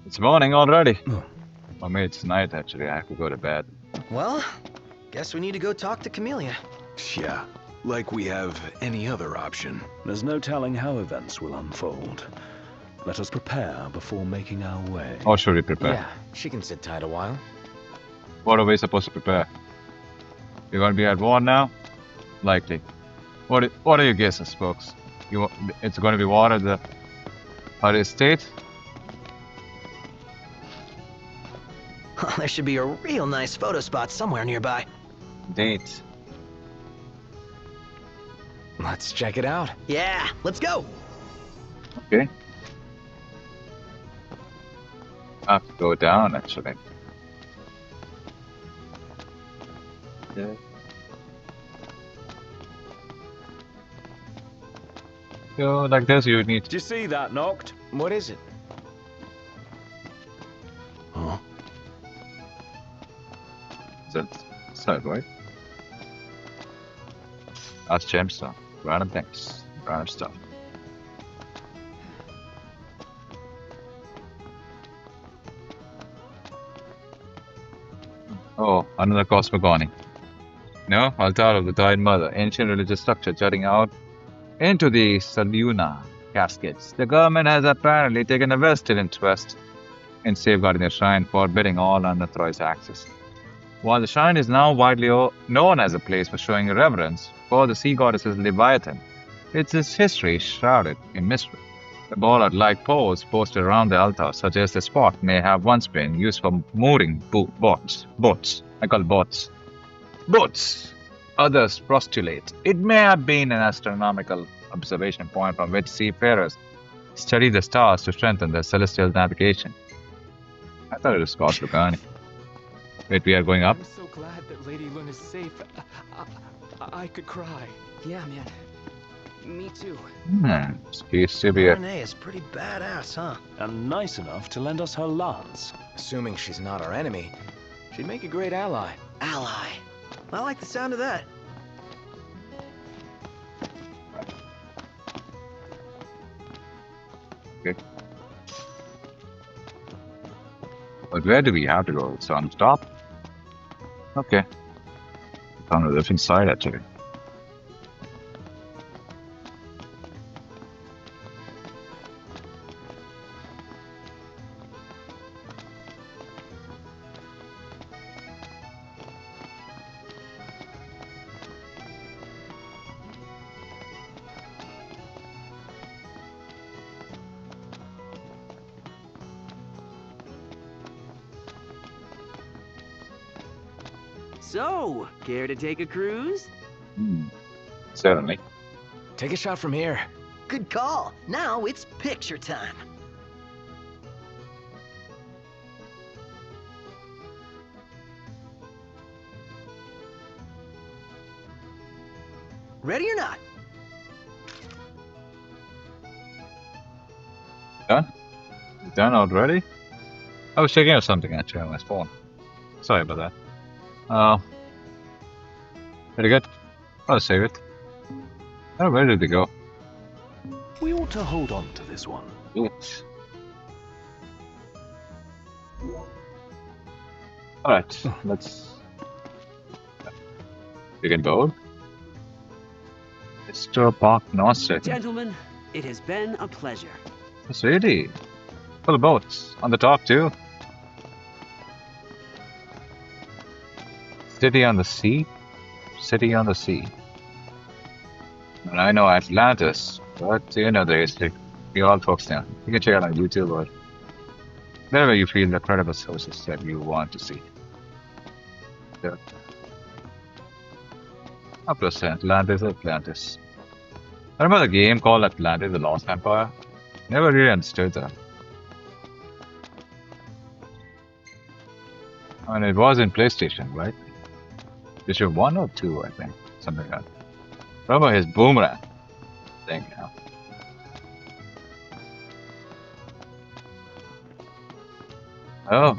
It's morning already. Or maybe it's night actually. I have to go to bed. Well, guess we need to go talk to Camellia. Yeah, like we have any other option. There's no telling how events will unfold. Let us prepare before making our way. Or should we prepare? Yeah, she can sit tight a while. What are we supposed to prepare? You're going to be at war now? Likely. What are your guesses, folks? It's going to be war at the estate? There should be a real nice photo spot somewhere nearby. Date. Let's check it out. Yeah, let's go. Okay. I have to go down actually. Yeah. So like this you need. Did you see that, Noct? What is it? Huh? Is that side, right? That's gemstone. Random things. Random stuff. Oh, another cosmogony. No, altar of the Tide Mother, ancient religious structure jutting out into the Saluna caskets. The government has apparently taken a vested interest in safeguarding the shrine, forbidding all unauthorized access. While the shrine is now widely known as a place for showing reverence for the sea goddesses Leviathan, its history is shrouded in mystery. The bollard-like poles posted around the altar suggest the spot may have once been used for mooring boats. I call boats. Boats! Others postulate it may have been an astronomical observation point from which seafarers study the stars to strengthen their celestial navigation. I thought it was Scott Lucani. Wait, we are going up? I'm so glad that Lady Luna's safe. I could cry. Yeah, man. Me too. Seems to be a... Renee is pretty badass, huh? And nice enough to lend us her lance. Assuming she's not our enemy, she'd make a great ally. Ally. I like the sound of that. Okay. But where do we have to go? So on top? Okay. It's on a different side actually. So, care to take a cruise? Certainly. Take a shot from here. Good call. Now it's picture time. Ready or not? Done? Done already? I was checking out something actually on my phone. Sorry about that. Pretty good. I'll save it. Oh, where did they go? We ought to hold on to this one. Oops. Alright, let's begin board. Mr. Park Nostet. Gentlemen, it has been a pleasure. It's really full of boats. On the top too. City on the sea? City on the sea. And I know Atlantis, but you know the history. You all folks know. You can check it out on YouTube or wherever you feel the credible sources that you want to see. So, plus Atlantis. I remember the game called Atlantis, the Lost Empire. Never really understood that. I mean, it was in PlayStation, right? PlayStation 1 or 2, I think. Something like that. Remember his boomerang thing, you know. Oh.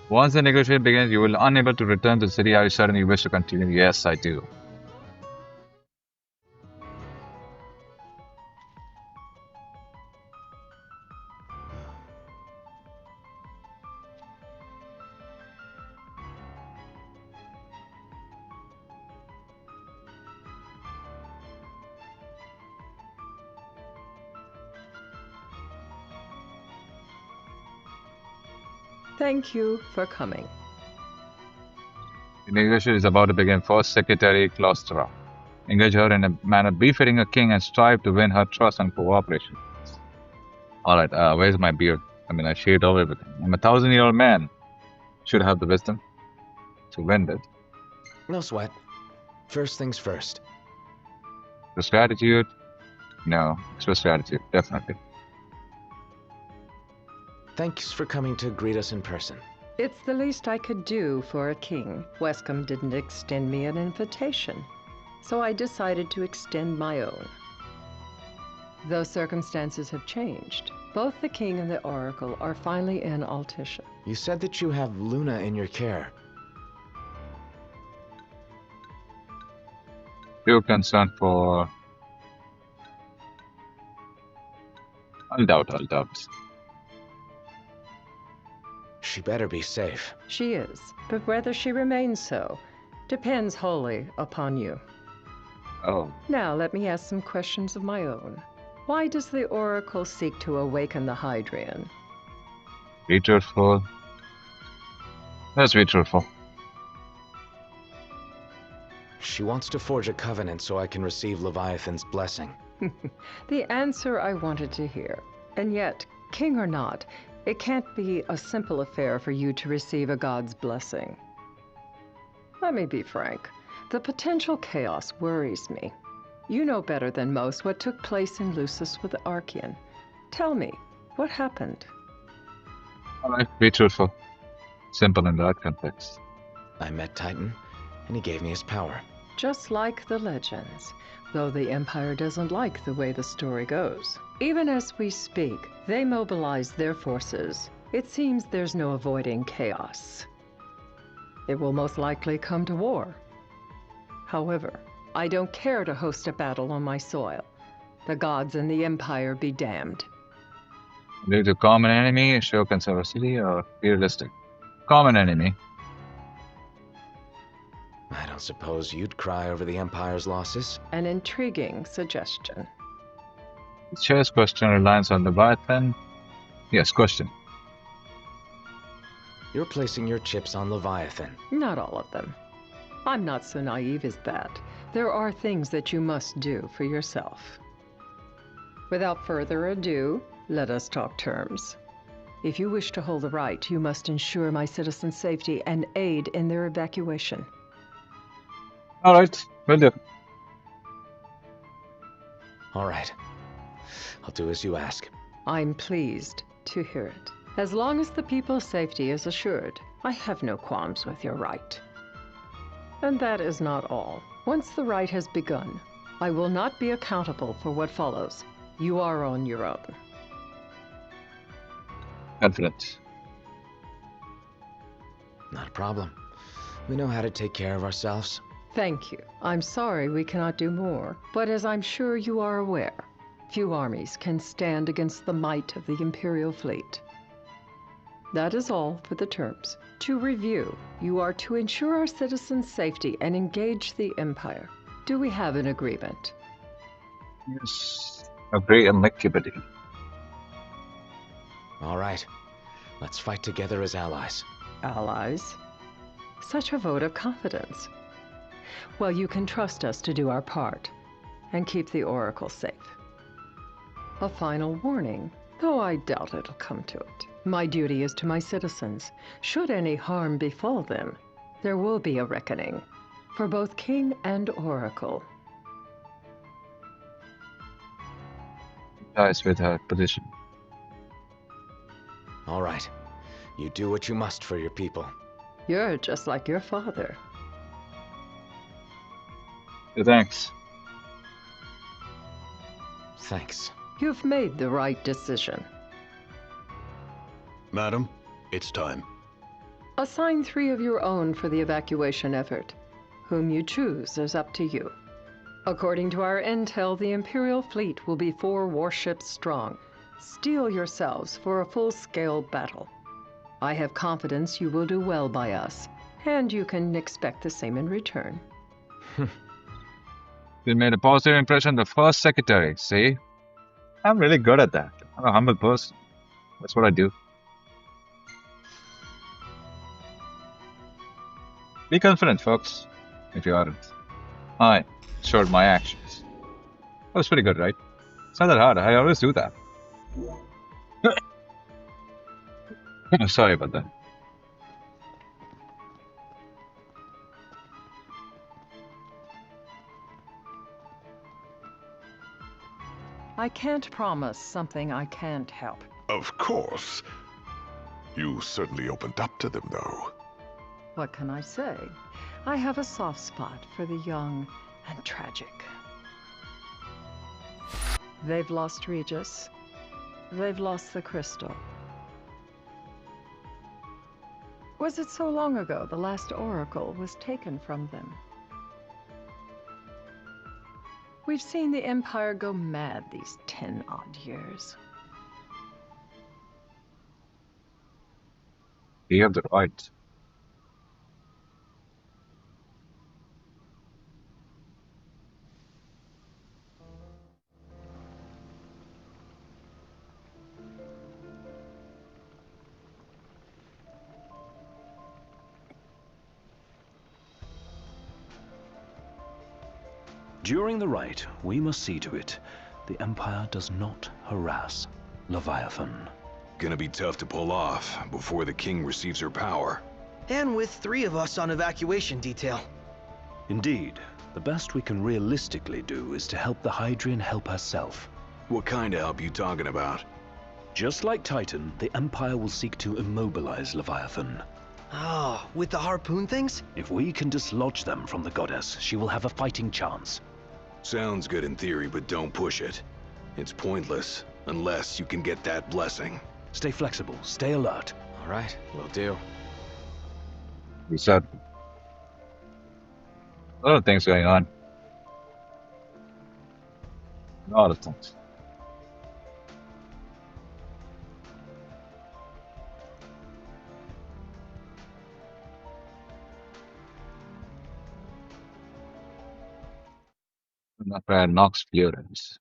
Once the negotiation begins, you will be unable to return to the city. Are you certain you wish to continue? Yes, I do. Thank you for coming. The negotiation is about to begin. First, Secretary Claustra. Engage her in a manner befitting a king and strive to win her trust and cooperation. Alright, where's my beard? I mean, I shaved all everything. I'm a 1,000-year-old man. Should have the wisdom to win it. No sweat. First things first. The gratitude? No, it's just gratitude, definitely. Thanks for coming to greet us in person. It's the least I could do for a king. Wescombe didn't extend me an invitation, so I decided to extend my own. Though circumstances have changed, both the king and the oracle are finally in Altissia. You said that you have Luna in your care. Few concern for. I'll doubt. She better be safe. She is, but whether she remains so depends wholly upon you. Oh. Now let me ask some questions of my own. Why does the Oracle seek to awaken the Hydrian? Be truthful. Let's be truthful. She wants to forge a covenant so I can receive Leviathan's blessing. The answer I wanted to hear. And yet, king or not, it can't be a simple affair for you to receive a god's blessing. Let me be frank. The potential chaos worries me. You know better than most what took place in Lucis with the Archean. Tell me, what happened? Alright, be truthful. Simple in that context. I met Titan, and he gave me his power. Just like the legends, though the Empire doesn't like the way the story goes. Even as we speak, they mobilize their forces. It seems there's no avoiding chaos. It will most likely come to war. However, I don't care to host a battle on my soil. The gods and the Empire be damned. Due to common enemy, show controversy, or realistic? Common enemy. I don't suppose you'd cry over the Empire's losses? An intriguing suggestion. Chair's question relies on Leviathan. Yes, question. You're placing your chips on Leviathan. Not all of them. I'm not so naive as that. There are things that you must do for yourself. Without further ado, let us talk terms. If you wish to hold the right, you must ensure my citizens' safety and aid in their evacuation. All right, will do. All right. I'll do as you ask. I'm pleased to hear it. As long as the people's safety is assured, I have no qualms with your right. And that is not all. Once the rite has begun, I will not be accountable for what follows. You are on your own. Confident. Not a problem. We know how to take care of ourselves. Thank you. I'm sorry we cannot do more, but as I'm sure you are aware, few armies can stand against the might of the Imperial fleet. That is all for the terms. To review, you are to ensure our citizens' safety and engage the Empire. Do we have an agreement? Yes. Agree amicably. All right. Let's fight together as allies. Allies? Such a vote of confidence. Well, you can trust us to do our part and keep the Oracle safe. A final warning, though I doubt it'll come to it. My duty is to my citizens. Should any harm befall them, there will be a reckoning for both King and Oracle. Guys with her position. All right. You do what you must for your people. You're just like your father. Thanks. Thanks. You've made the right decision. Madam, it's time. Assign 3 of your own for the evacuation effort. Whom you choose is up to you. According to our intel, the Imperial fleet will be 4 warships strong. Steel yourselves for a full-scale battle. I have confidence you will do well by us, and you can expect the same in return. We made a positive impression the first secretary, see? I'm really good at that. I'm a humble person. That's what I do. Be confident, folks, if you aren't. I showed my actions. That was pretty good, right? It's not that hard. I always do that. Sorry about that. I can't promise something I can't help. Of course. You certainly opened up to them, though. What can I say? I have a soft spot for the young and tragic. They've lost Regis. They've lost the crystal. Was it so long ago the last oracle was taken from them? We've seen the Empire go mad these 10-odd years. You have the right. During the rite, we must see to it the Empire does not harass Leviathan. Gonna be tough to pull off before the king receives her power. And with 3 of us on evacuation detail. Indeed, the best we can realistically do is to help the Hydrian help herself. What kind of help you talking about? Just like Titan, the Empire will seek to immobilize Leviathan. Oh, with the harpoon things? If we can dislodge them from the goddess, she will have a fighting chance. Sounds good in theory, but don't push it. It's pointless, unless you can get that blessing. Stay flexible, stay alert. All right, will do. We said a lot of things going on. A lot of things. Lunafreya knocks clearance.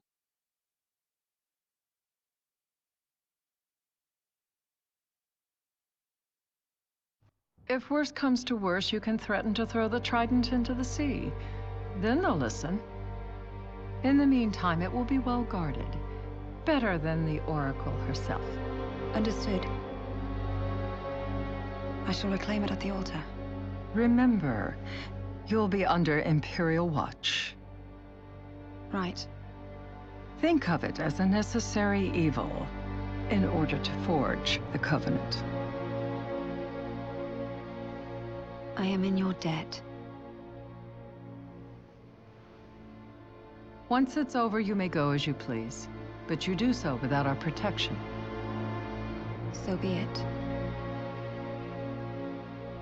If worse comes to worse, you can threaten to throw the trident into the sea. Then they'll listen. In the meantime, it will be well guarded. Better than the Oracle herself. Understood. I shall reclaim it at the altar. Remember, you'll be under Imperial watch. Right. Think of it as a necessary evil in order to forge the Covenant. I am in your debt. Once it's over, you may go as you please, but you do so without our protection. So be it.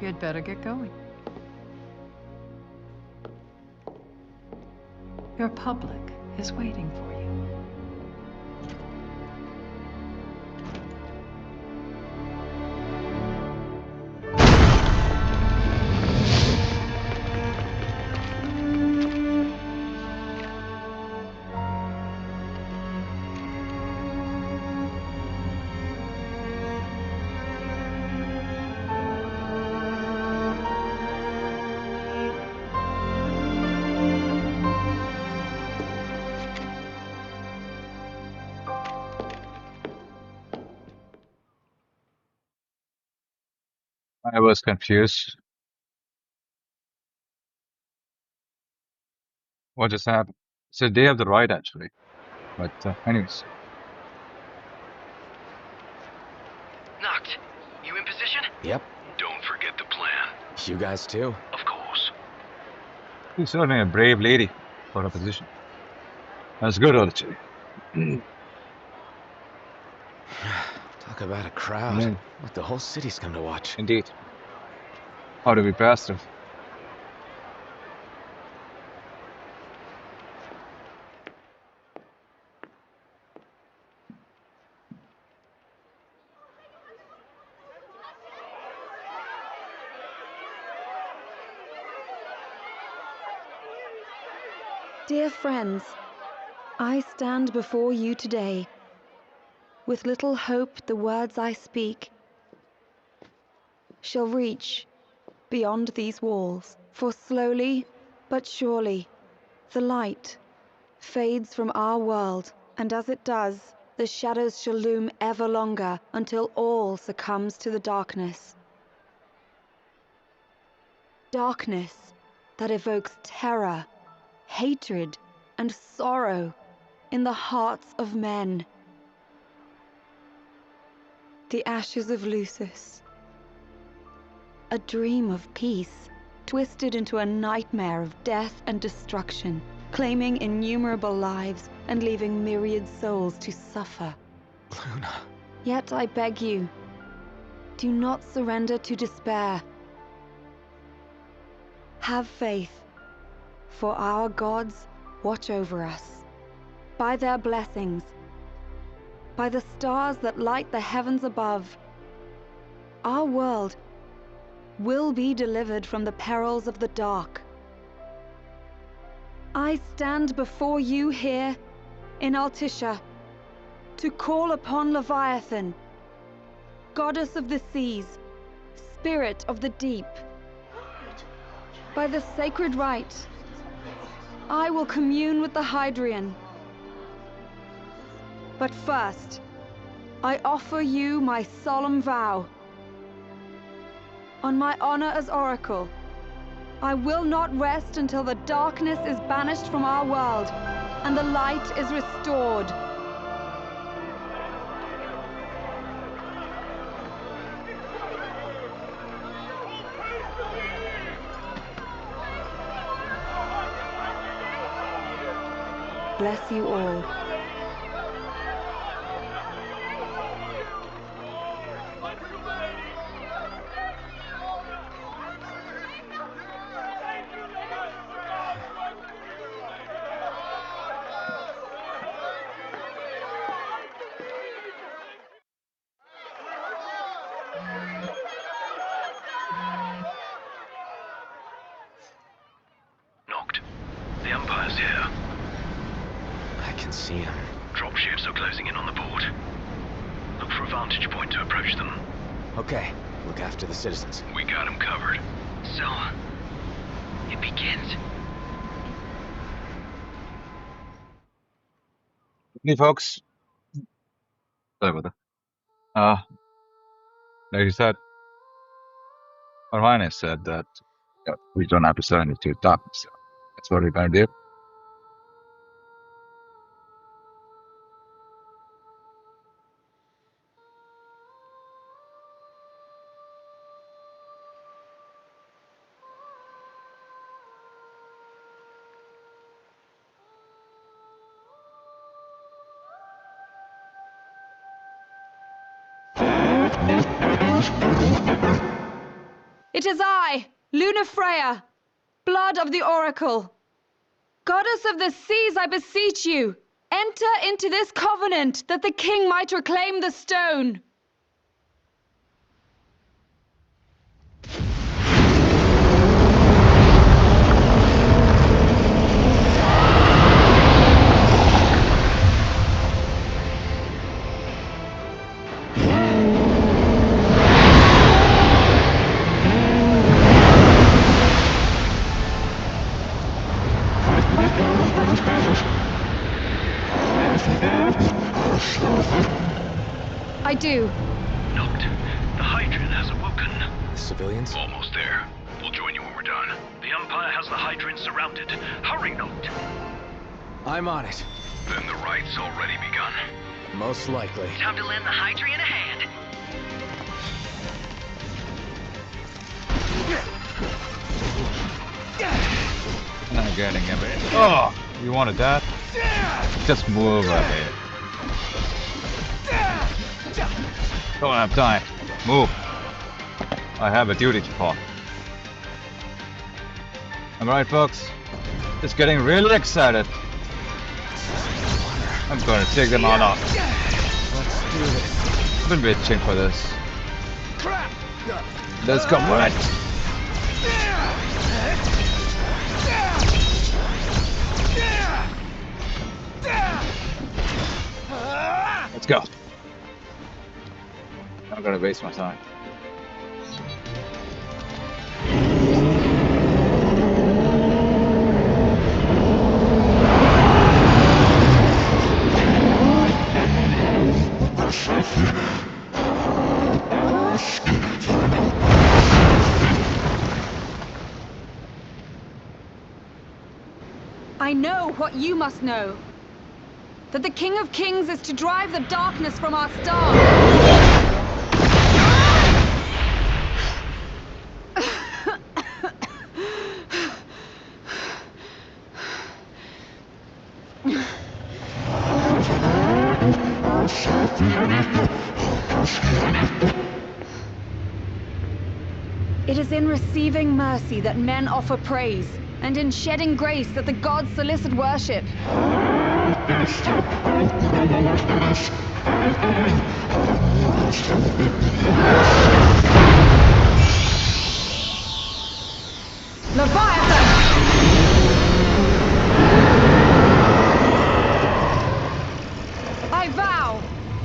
You'd better get going. Your public is waiting for you. I was confused. What just happened? So they have the right actually. But anyways. Knocked. You in position? Yep. Don't forget the plan. You guys too? Of course. She's certainly a brave lady for her position. That's good, actually. Talk about a crowd. Yeah. Like the whole city's come to watch. Indeed. How do we pass them? Dear friends, I stand before you today with little hope the words I speak shall reach beyond these walls. For slowly but surely the light fades from our world, and as it does, the shadows shall loom ever longer until all succumbs to the darkness. Darkness that evokes terror, hatred, and sorrow in the hearts of men. The ashes of Lucis. A dream of peace, twisted into a nightmare of death and destruction, claiming innumerable lives and leaving myriad souls to suffer. Luna. Yet I beg you, do not surrender to despair. Have faith, for our gods watch over us. By their blessings, by the stars that light the heavens above, our world will be delivered from the perils of the dark. I stand before you here in Altissia to call upon Leviathan, goddess of the seas, spirit of the deep. By the sacred rite, I will commune with the Hydrian. But first, I offer you my solemn vow. On my honor as Oracle, I will not rest until the darkness is banished from our world and the light is restored. Bless you all. Knocked. The Empire's here. I can see him. Dropships are closing in on the port. Look for a vantage point to approach them. Okay, look after the citizens. We got them covered. So, it begins. Hey, folks. Sorry about that. Like you said, Her Highness said that we don't have to surrender to darkness. So that's what we're going to do. It is I, Lunafreya, blood of the Oracle. Goddess of the seas, I beseech you, enter into this covenant that the king might reclaim the stone. I do. Knocked. The Hydrian has awoken. The civilians? Almost there. We'll join you when we're done. The Empire has the Hydrian surrounded. Hurry, Knocked. I'm on it. Then the rite's already begun. Most likely. Time to lend the Hydrian a hand. Not getting it. Oh, you wanted that? Just move ahead. Don't have time. Move. I have a duty to perform. Alright, folks. It's getting really excited. I'm gonna take them all off. Let's do this. I've been bitching for this. Let's go for it. Let's go. I'm gonna waste my time. I know what you must know. That the King of Kings is to drive the darkness from our stars. It is in receiving mercy that men offer praise. and in shedding grace that the gods solicit worship. Leviathan! I vow,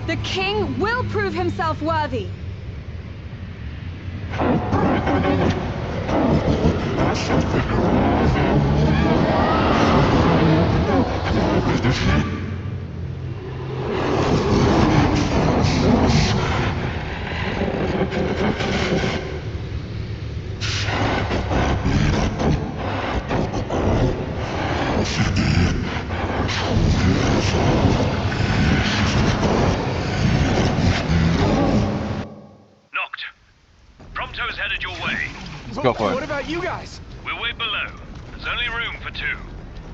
the king will prove himself worthy. Knocked. Prompto's headed your way. Let's go for it. What about you guys? We'll wait below. There's only room for two.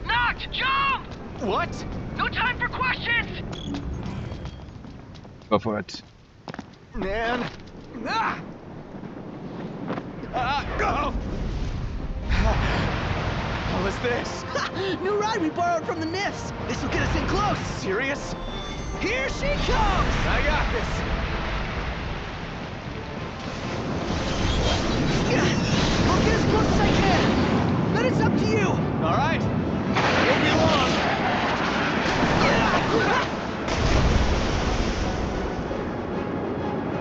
Knocked! Jump! What? No time for questions! Go for it. Man. Go! What was this? New ride we borrowed from the Nifs. This will get us in close. Serious? Here she comes! I got this. I'll get as close as I can. Then it's up to you. All right. Won't be long.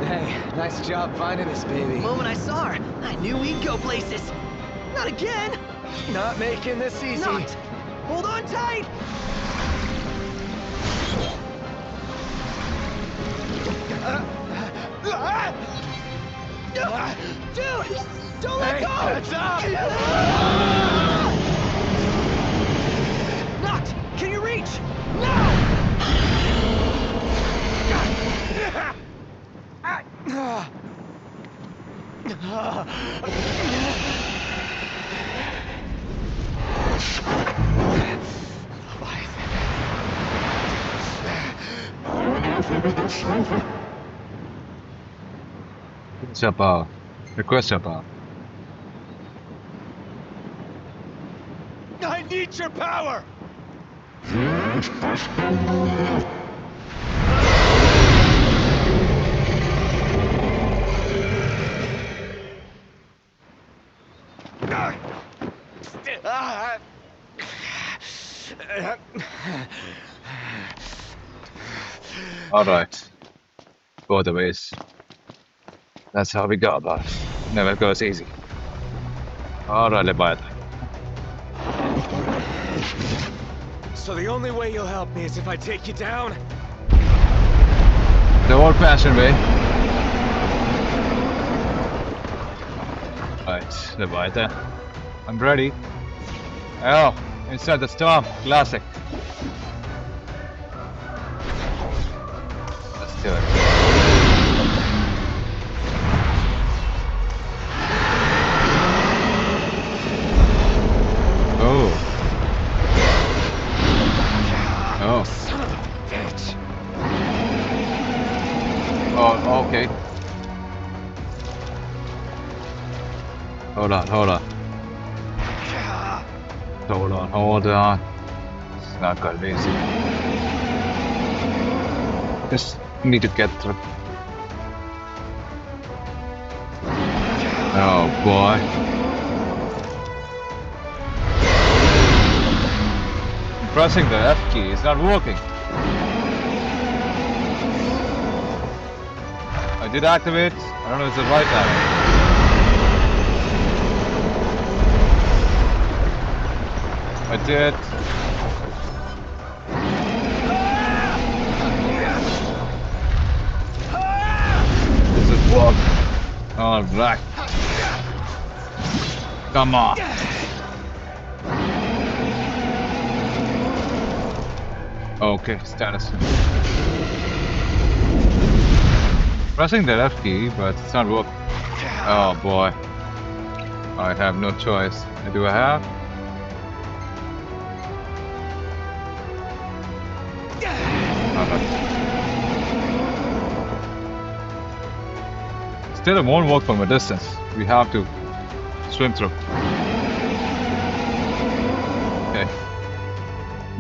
Hey, nice job finding this baby. The moment I saw her, I knew we'd go places. Not again. Not making this easy. Not. Hold on tight. Dude, don't let go. That's up. Knocked. Can you reach? No. Request your power. I need your power. Alright. Both the ways. That's how we go about it. Never goes easy. Alright, Leviathan. So the only way you'll help me is if I take you down? The old-fashioned way. Right, Leviathan. I'm ready. Oh, inside the storm. Classic. Let's do it. Oh. Oh. Son of a bitch. Oh, okay. Hold on. Hold on. It's not gonna be easy. Just need to get through. Oh boy. Pressing the F key is not working. I did activate. I don't know if it's the right time. I did. Does it work? Alright. Come on. Okay, status. Pressing the left key, but it's not working. Oh boy. I have no choice. Do I have? Still, it won't work from a distance. We have to swim through.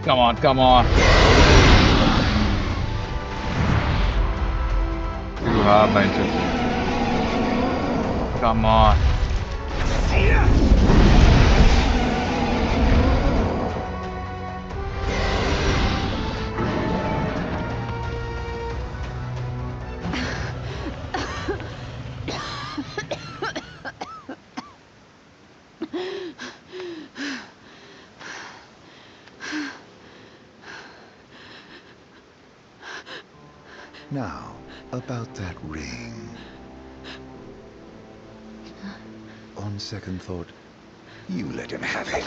Come on, come on. You have my interview. Come on. Now, about that ring. On second thought, you let him have it.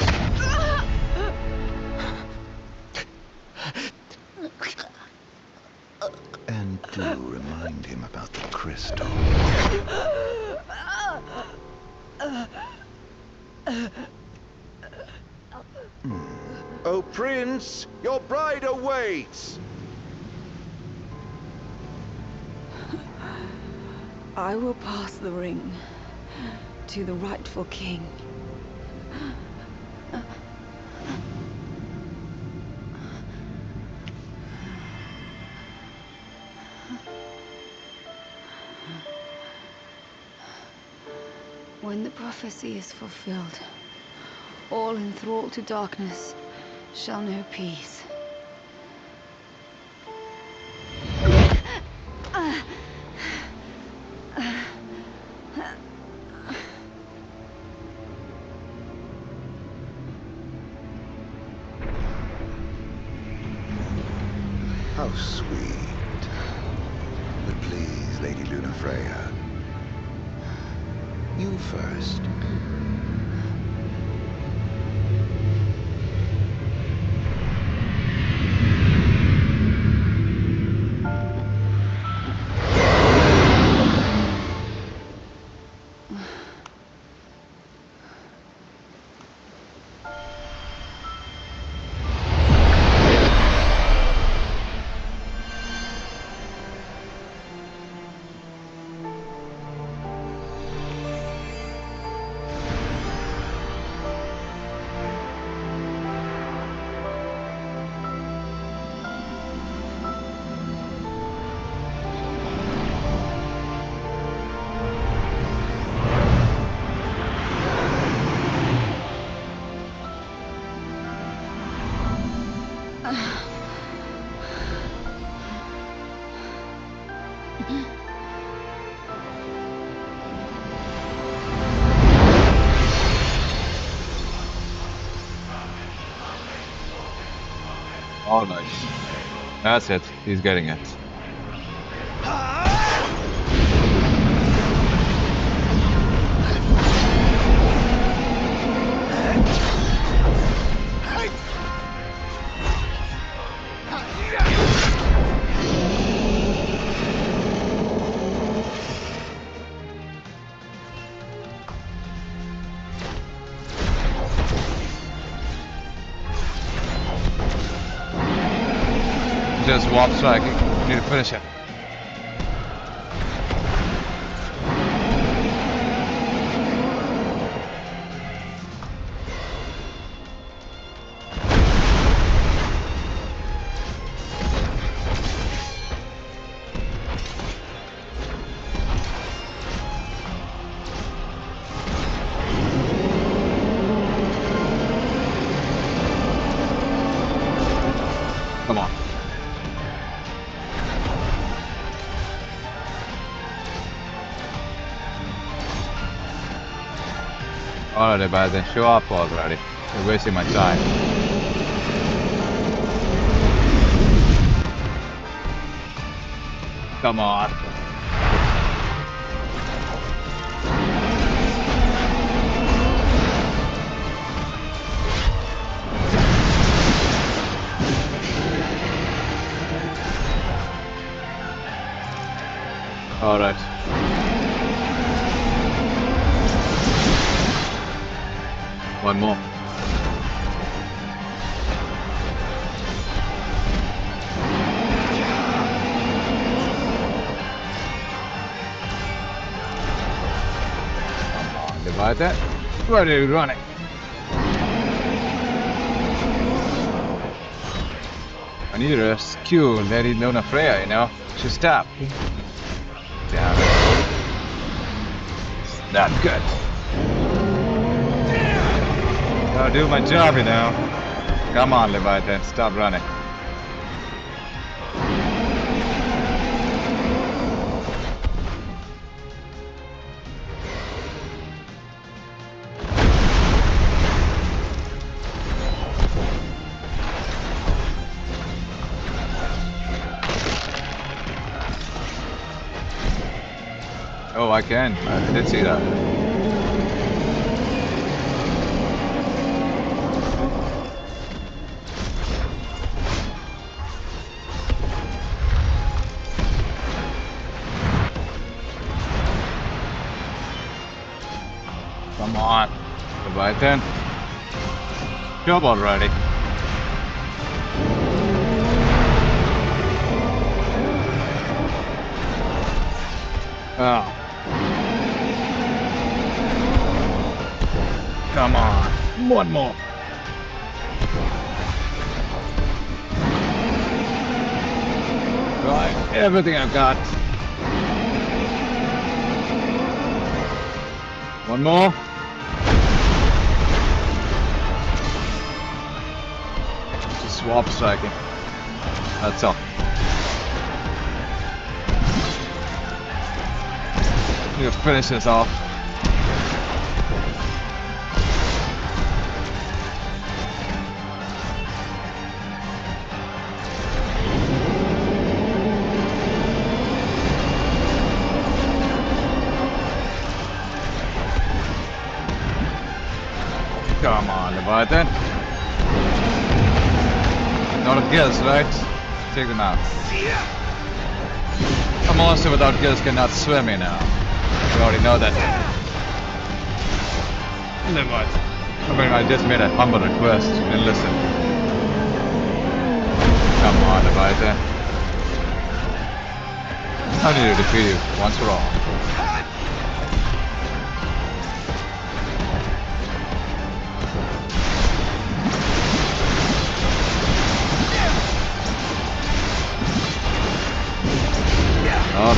And do remind him about the crystal. Oh, Prince, your bride awaits! I will pass the ring to the rightful king. When the prophecy is fulfilled, all enthralled to darkness shall know peace. How sweet. But please, Lady Lunafreya, you first. All right. That's it. He's getting it. Just warp strike. Need to finish it. Come on. Alright, but then show up already. You're wasting my time. Come on. Alright. One more. Come on, divide that. Where are you running? need to rescue Lady Lunafreya, you know? She's stabbed. Damn it. It's not good. Gotta do my job, you know? Come on, Leviathan, stop running. Oh, I can. I did see that. Come on. Leviathan. Job already. Oh. Come on. One more. Right, everything I've got. One more. Just swap striking. That's all. Need to finish this off. Come on, Leviathan. Not of gills, right? Take them out. A monster without gills cannot swim, you know. You already know that. Leviathan. I mean, I just made a humble request. You didn't listen. Come on, Leviathan. I need to defeat you once for all. Alright.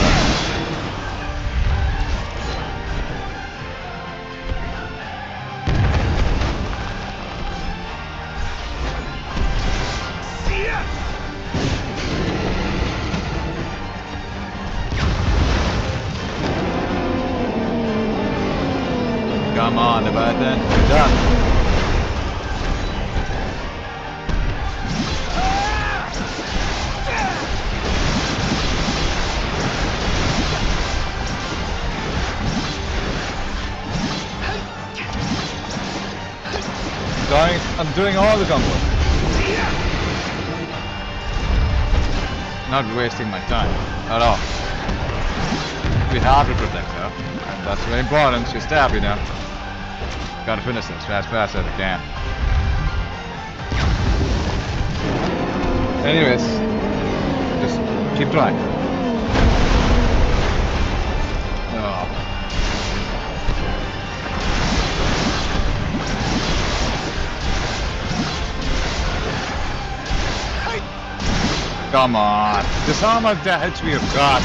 Come on, Leviathan. You're done. I'm doing all the combos. Not wasting my time at all. We have to protect her. And that's very important. She's stabbed, you know. Gotta finish this as fast as I can. Anyways, just keep trying. Oh. Come on. Just how much damage we have got.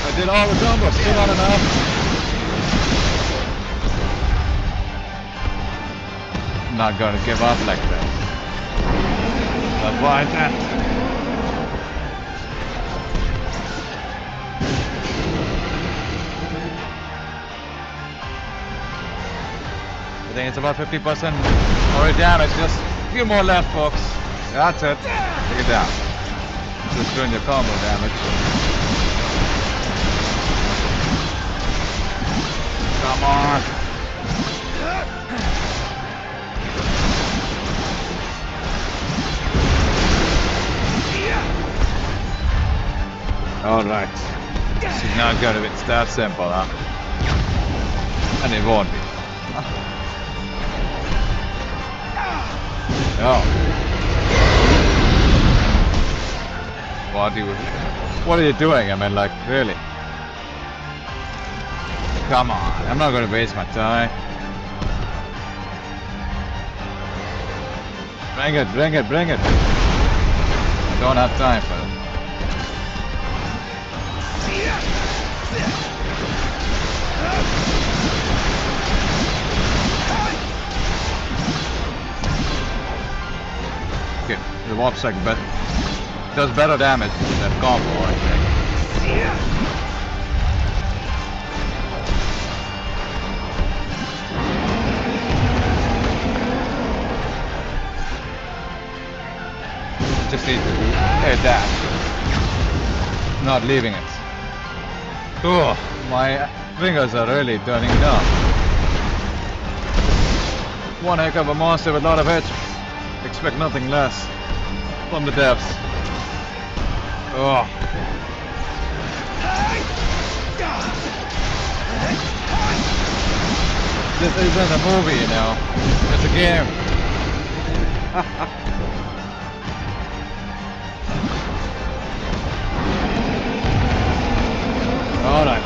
I did all the combos, still not enough. I'm not gonna give up like that. Leviathan. I think it's about 50% already damage, just a few more left, folks. That's it. Take it down. Just doing your combo damage. Come on. Alright. She's not gonna be. It's that simple, huh? And it won't be. No. What are you doing? I mean, like, really? Come on, I'm not gonna waste my time. Bring it, bring it, bring it. I don't have time for it. Okay, the warp sec does better damage than combo, I think. Just need to hit that. Not leaving it. Oh, my fingers are really turning numb. One heck of a monster with a lot of hits. Expect nothing less from the depths. Oh. This isn't a movie, you know. It's a game. Alright.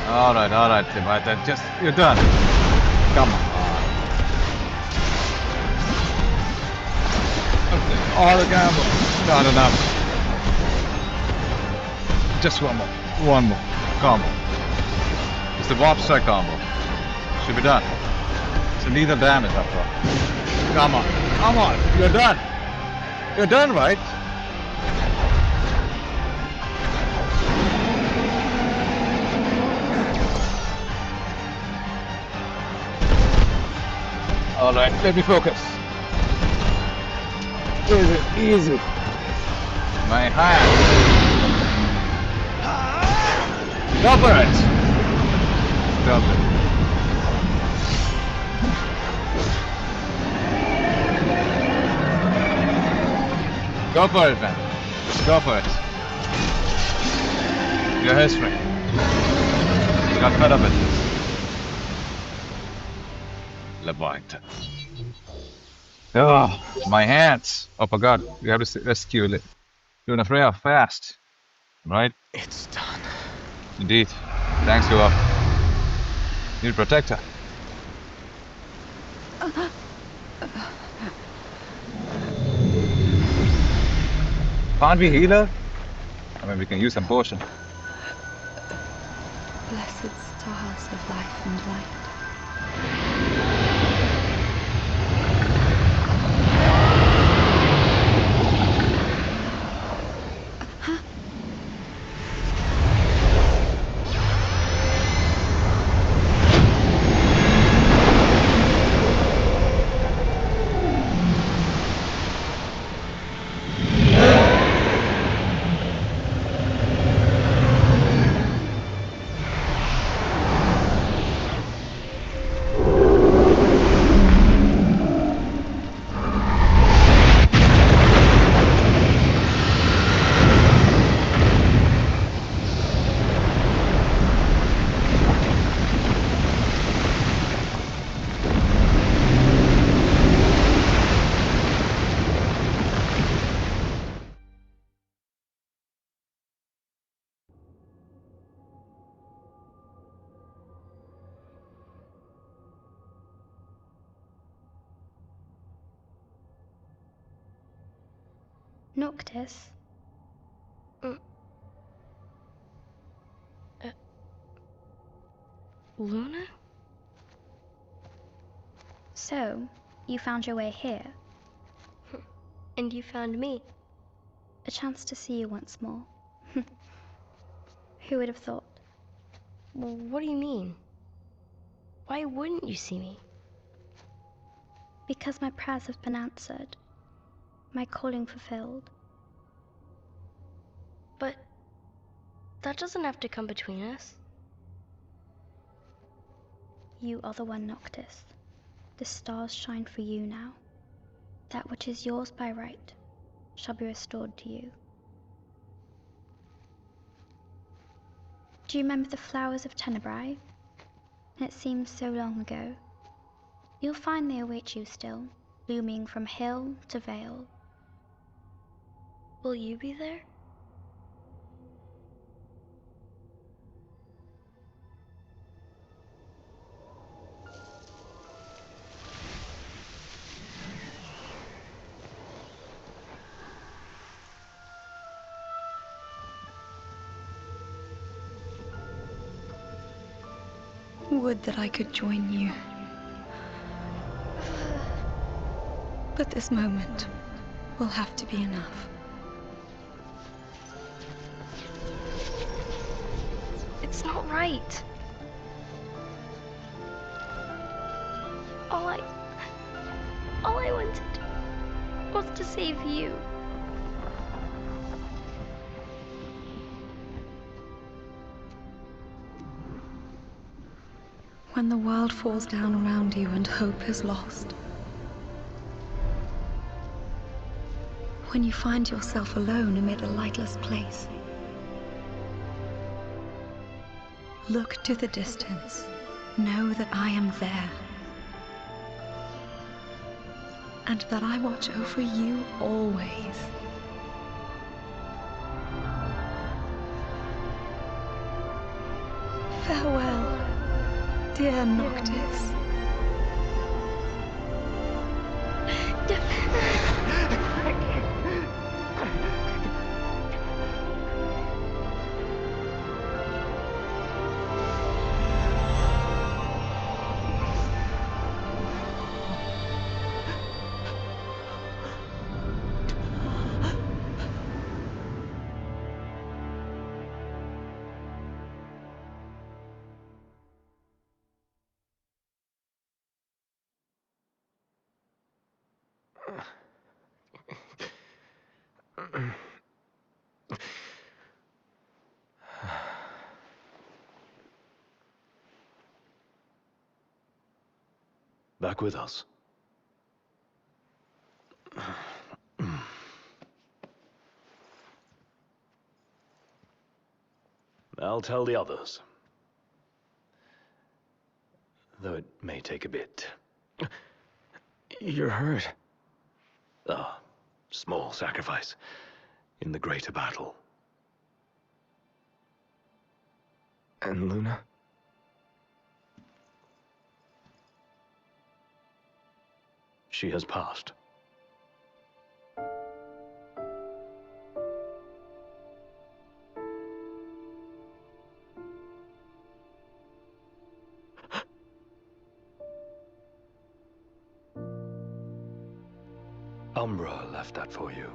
Alright, Leviathan. Just, you're done. Come on. Okay, all the gamble. Not enough. Just one more combo. It's the warp strike combo. Should be done. It's a lethal damage after all. Come on, you're done. You're done, right? Alright, let me focus. Easy. My hand. Go for it. Stop it. Go for it, man. Go for it. Your history. Got fed up with this. Leviathan. Oh, my hands. Oh, my God. We have to rescue Lunafreya fast. Right? It's done. Indeed. Thanks, Lua. Need to protect her. Can't we heal her? I mean, we can use some potion. Blessed stars of life and light. Noctis? Luna? So, you found your way here? And you found me. A chance to see you once more. Who would have thought? Well, what do you mean? Why wouldn't you see me? Because my prayers have been answered. My calling fulfilled. But that doesn't have to come between us. You are the one, Noctis. The stars shine for you now. That which is yours by right shall be restored to you. Do you remember the flowers of Tenebrae? It seems so long ago. You'll find they await you still, blooming from hill to vale. Will you be there? Would that I could join you. But this moment will have to be enough. It's not right. All I wanted was to save you. When the world falls down around you and hope is lost. When you find yourself alone amid a lightless place. Look to the distance. Know that I am there. And that I watch over you always. Farewell, dear Noctis. Back with us. I'll tell the others. Though it may take a bit. You're hurt. Ah, small sacrifice in the greater battle. And Luna? She has passed. Umbra left that for you.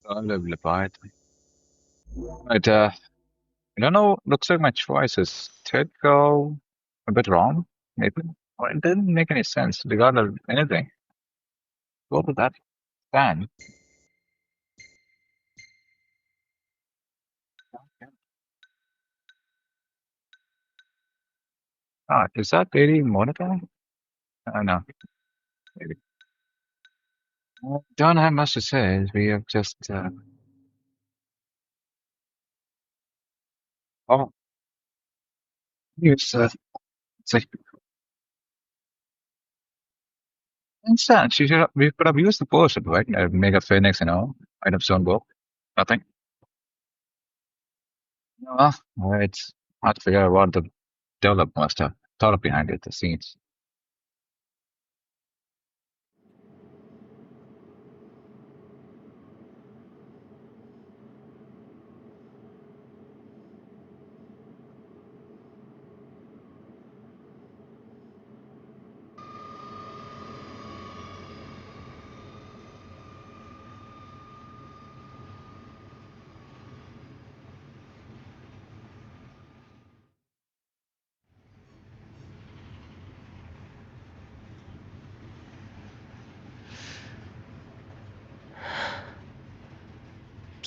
Trial of Leviathan. Right, I don't know. Looks like my choices did go a bit wrong, maybe. Or it didn't make any sense regardless of anything. What would that stand? Ah, is that really monotone? No, maybe. Don't have much to say. We have just. Oh, use. Say, instead, we could have used the potion, right? Mega Phoenix, item stone book. Nothing. Well, it's hard to figure out what the developer must have thought of behind it, the scenes.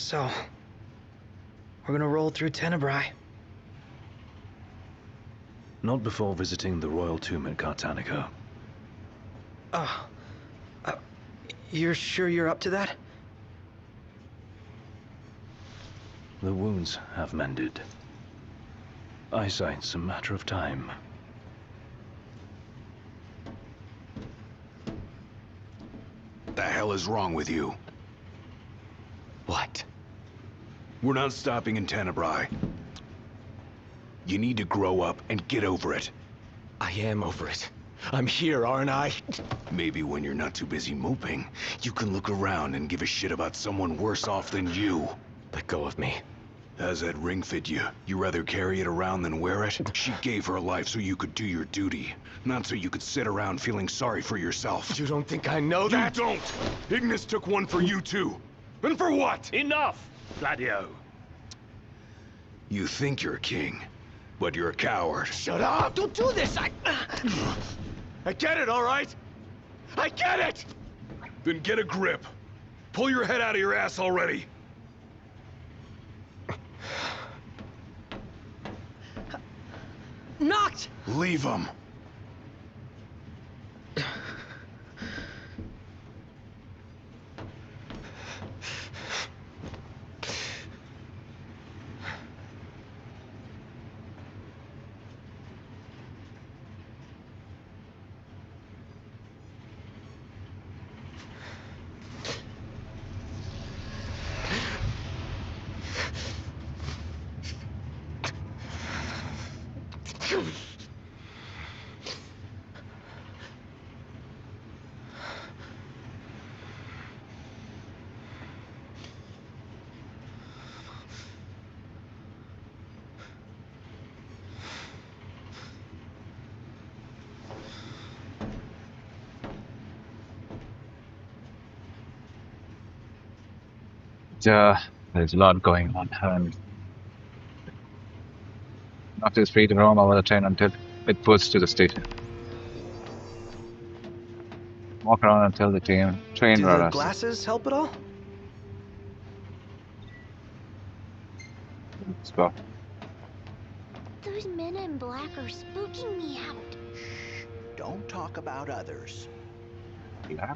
So, we're gonna roll through Tenebrae. Not before visiting the royal tomb at Cartanica. You're sure you're up to that? The wounds have mended. Eyesight's a matter of time. The hell is wrong with you? What? We're not stopping in Tenebrae. You need to grow up and get over it. I am over it. I'm here, aren't I? Maybe when you're not too busy moping, you can look around and give a shit about someone worse off than you. Let go of me. How's that ring fit you? You rather carry it around than wear it? She gave her life so you could do your duty, not so you could sit around feeling sorry for yourself. You don't think I know that? You don't! Ignis took one for you too. And for what? Enough, Gladio. You think you're a king, but you're a coward. Shut up! Don't do this! I get it, all right? I get it! Then get a grip. Pull your head out of your ass already. Knocked! Leave him. There's a lot going on, and Noctis is free to roam over the train until it puts to the station. Walk around until the train Do the arrives. glasses help at all? Spot. Those men in black are spooking me out. Shh. Don't talk about others. Yeah.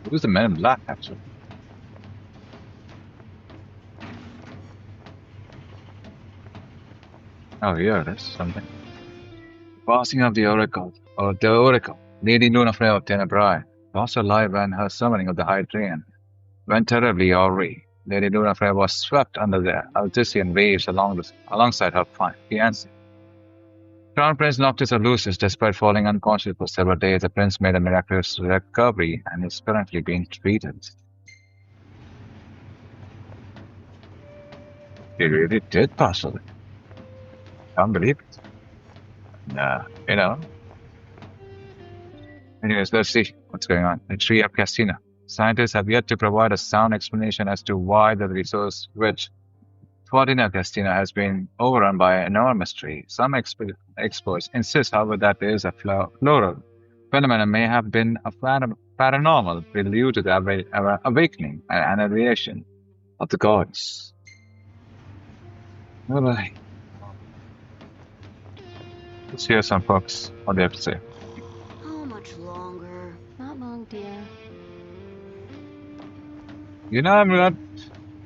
Who's the man in black, actually? Oh, here it is, something. Passing of the Oracle, or the Oracle, Lady Lunafreya of Tenebrae, lost her life when her summoning of the Hydreian went terribly awry. Lady Lunafreya was swept under the Altissian waves alongside her fiancé. Crown Prince Noctis of Lucis, despite falling unconscious for several days, the prince made a miraculous recovery and is currently being treated. He really did pass away. Can't believe it. You know. Anyways, let's see what's going on. The tree of Caestino. Scientists have yet to provide a sound explanation as to why the resource rich Fortina Caestino has been overrun by an enormous tree. Some experts insist, however, that there is a floral phenomenon may have been a paranormal prelude to the awakening and annihilation of the gods. Alright. Let's hear some folks what they have to say. How much longer? Not long, dear. You know, I'm not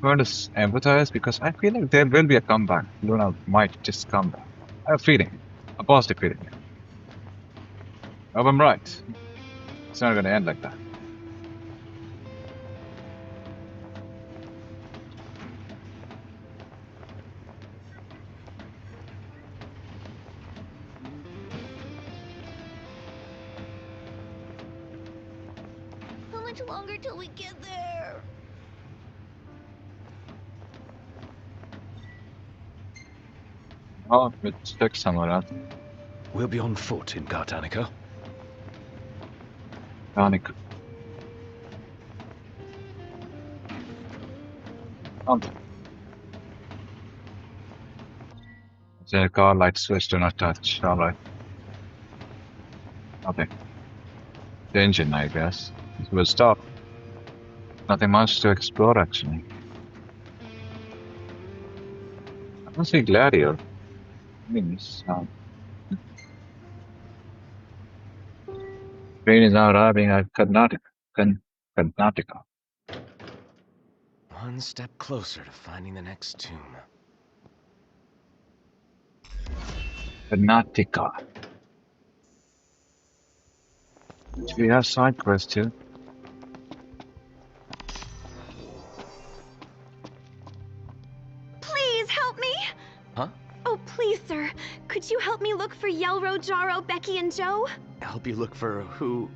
going to empathize because I feel like there will be a comeback. Luna might just come back. I have a feeling. A positive feeling. Hope I'm right. It's not going to end like that. How much longer till we get there? Oh, it's fixed somewhere else. We'll be on foot in Cartanica. Cartanica. Okay. The car light switch do not touch. Alright. Okay. the engine, I guess. We'll stop. Nothing much to explore, actually. I don't see Gladiator. Means train is now arriving at Karnataka. Karnataka. One step closer to finding the next tomb. Karnataka. We have side quests too. Please help me! Huh? Oh, please, sir. Could you help me look for Yelro, Jaro, Becky, and Joe? Help you look for who,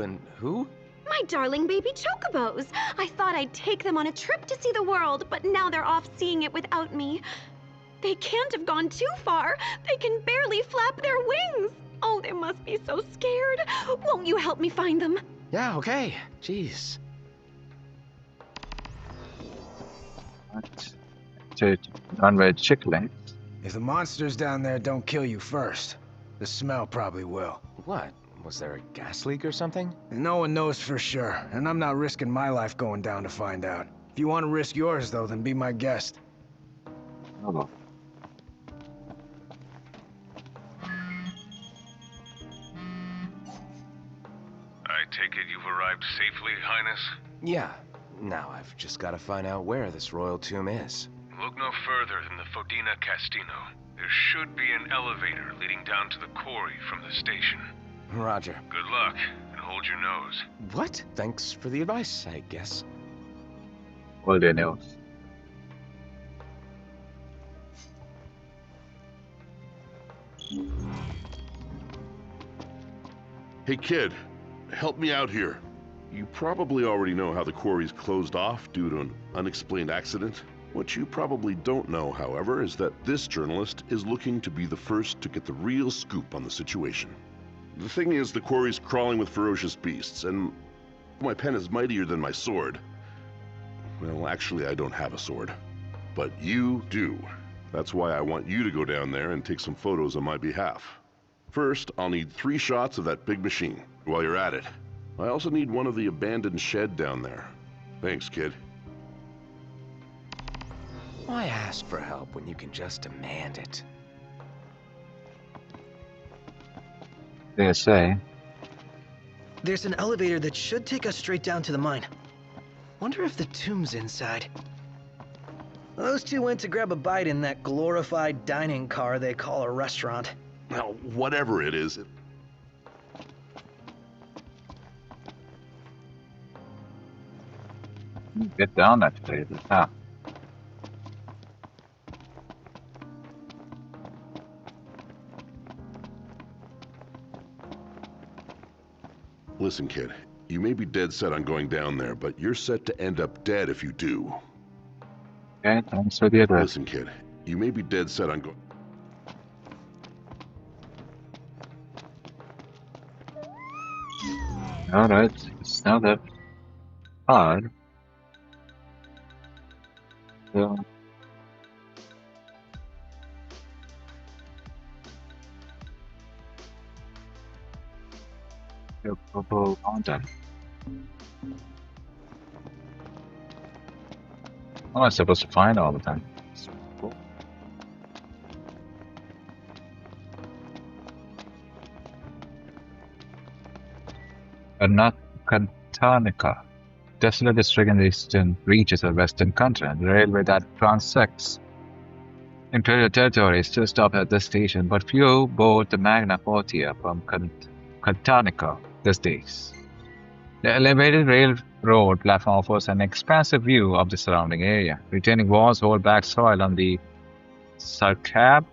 and who? My darling baby chocobos. I thought I'd take them on a trip to see the world, but now they're off seeing it without me. They can't have gone too far. They can barely flap their wings. Oh, they must be so scared. Won't you help me find them? Yeah, okay. Jeez. Non-veg chickling. If the monsters down there don't kill you first, the smell probably will. What? Was there a gas leak or something? No one knows for sure, and I'm not risking my life going down to find out. If you want to risk yours, though, then be my guest. Oh. I take it you've arrived safely, Highness? Yeah. Now I've just got to find out where this royal tomb is. Look no further than the Fodina Caestino. There should be an elevator leading down to the quarry from the station. Roger. Good luck, and hold your nose. What? Thanks for the advice, I guess. Hold your nose. Hey kid, help me out here. You probably already know how the quarry's closed off due to an unexplained accident. What you probably don't know, however, is that this journalist is looking to be the first to get the real scoop on the situation. The thing is, the quarry's crawling with ferocious beasts, and my pen is mightier than my sword. Well, actually, I don't have a sword. But you do. That's why I want you to go down there and take some photos on my behalf. First, I'll need 3 shots of that big machine. While you're at it, I also need one of the abandoned shed down there. Thanks, kid. Why ask for help when you can just demand it? They say. There's an elevator that should take us straight down to the mine. Wonder if the tomb's inside. Those two went to grab a bite in that glorified dining car they call a restaurant. Now, whatever it is... Get down that way. Ah. Listen, kid. You may be dead set on going down there, but you're set to end up dead if you do. Okay, thanks for the address. Listen, kid. You may be dead set on going... Alright, it's not that hard. So... Chocobaby Roundup. What am I supposed to find all the time? Karnataka, desolate district in the eastern reaches of western continent. The railway that transects imperial territory still stops at this station, but few board the Magna Fortia from Karnataka these days. The elevated railroad platform offers an expansive view of the surrounding area. Retaining walls hold back soil on the Chocobaby.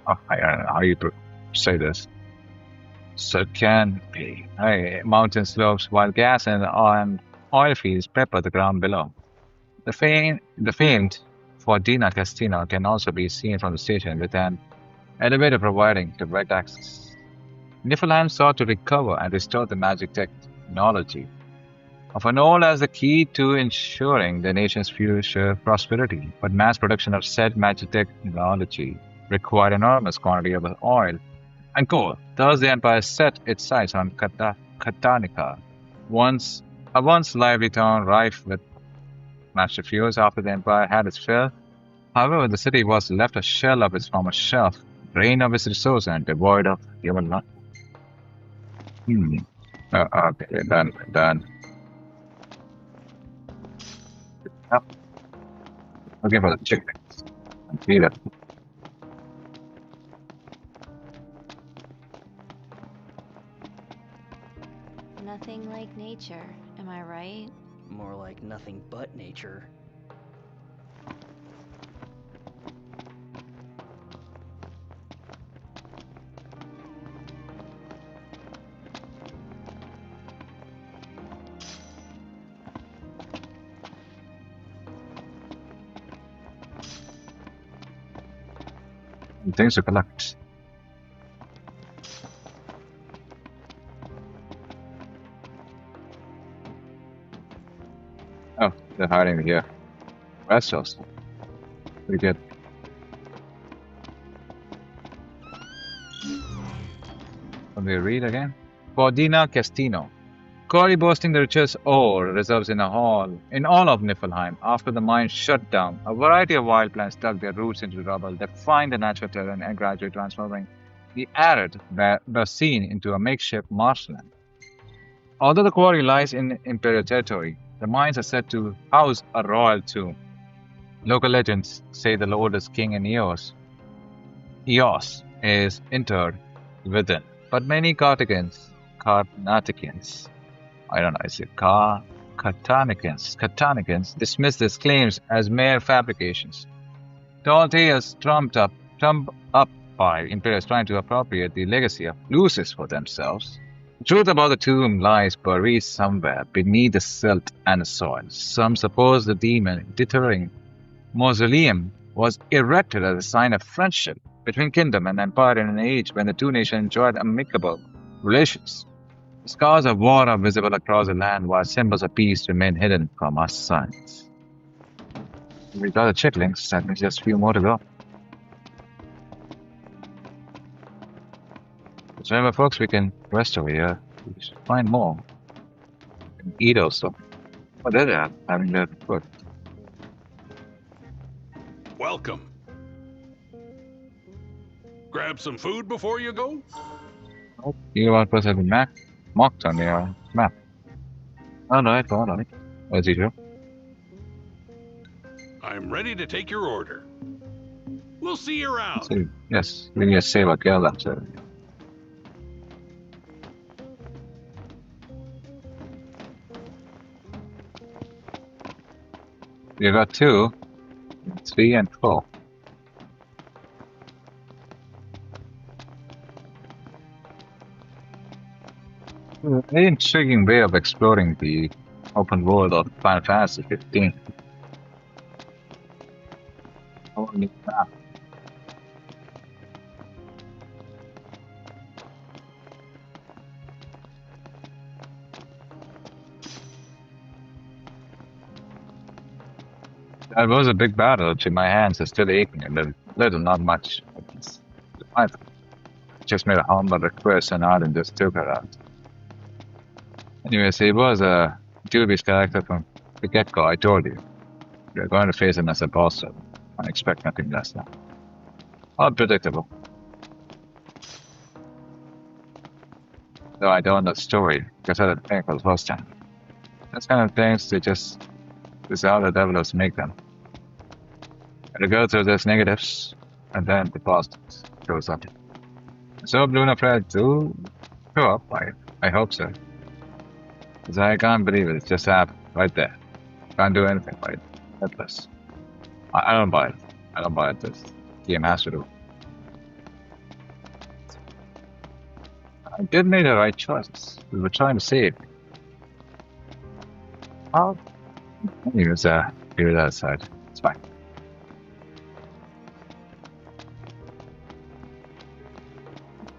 I don't know how you say this. Chocobaby mountain slopes, while gas and oil fields pepper the ground below. The famed Fodina Caestino can also be seen from the station, with an elevator providing direct access. Niflheim sought to recover and restore the magic technology, often known as the key to ensuring the nation's future prosperity. But mass production of said magic technology required enormous quantity of oil And cool. Thus the Empire set its sights on Katanika, a once lively town rife with master feuds after the Empire had its fill. However, the city was left a shell of its former self, drained of its resources and devoid of human life. Okay, done. Yep. Looking for the chickens. And feed it. Nothing like nature, am I right? More like nothing but nature. Things to collect. Oh, they're hiding here. Astrals. Pretty good. Can we read again? Fordina Caestino. Quarry boasting the richest ore reserves in all of Niflheim. After the mine shut down, a variety of wild plants dug their roots into the rubble, defying the natural terrain and gradually transforming the arid basin into a makeshift marshland. Although the quarry lies in Imperial territory, the mines are said to house a royal tomb. Local legends say the oldest king in Eos is interred within, but many Carnaticans, I don't know, is it Carnaticans dismiss these claims as mere fabrications. Tall tales trumped up by Imperials trying to appropriate the legacy of Lucis for themselves. The truth about the tomb lies buried somewhere beneath the silt and the soil. Some suppose the demon-deterring mausoleum was erected as a sign of friendship between kingdom and empire in an age when the two nations enjoyed amicable relations. The scars of war are visible across the land, while symbols of peace remain hidden from our sight. We got the chicklings, that means just a few more to go. So remember, folks, we can rest over here. We should find more. We can eat also. Oh, there they are, having their food. Welcome. Grab some food before you go? Oh, you want to have been marked on your map. Alright. As usual. I'm ready to take your order. We'll see you around. So, yes, we need to save our girl after. You got 2, 3, and 4. An intriguing way of exploring the open world of Final Fantasy 15. Holy crap. That was a big battle. My hands are still aching a little, not much. I just made a humble request and Arden just took her out. Anyways, he was a dubious character from the get-go, I told you. You're going to face him as a boss, so I expect nothing less now. Unpredictable. Though I don't know the story, because I didn't think for the first time. That's kind of things this is how the developers make them. Gotta go through those negatives, and then the positives shows up. So Lunafreya do show up, I hope so. Because I can't believe it just happened, right there. Can't do anything right. Helpless. I don't buy it. I don't buy it. This game has to do. I did make the right choices. We were trying to save. Oh. Anyways, leave it outside. It's fine.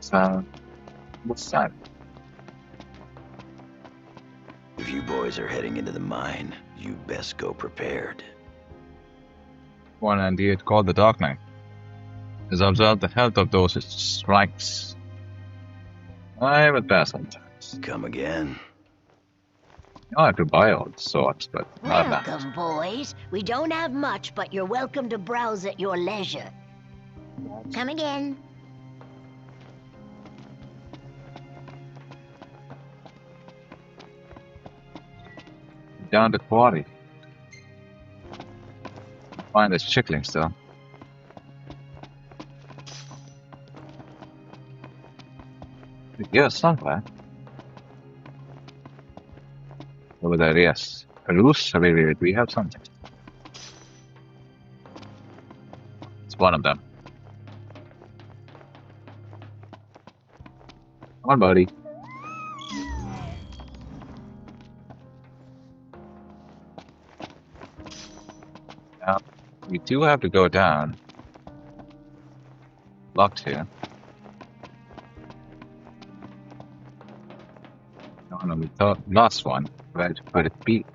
So, what's that? If you boys are heading into the mine, you best go prepared. One indeed called the Dark Knight. As a result, the health of those it strikes I will pass on that. Come again. I have to buy all sorts, but not that. Welcome, boys. We don't have much, but you're welcome to browse at your leisure. Come again. Down the quarry. Find this chickling still. Yeah, somewhere. Over there, yes. A roost? Wait, we have something. It's one of them. Come on, buddy. Now, we do have to go down. Locked here. No, we thought last one. Where would it be?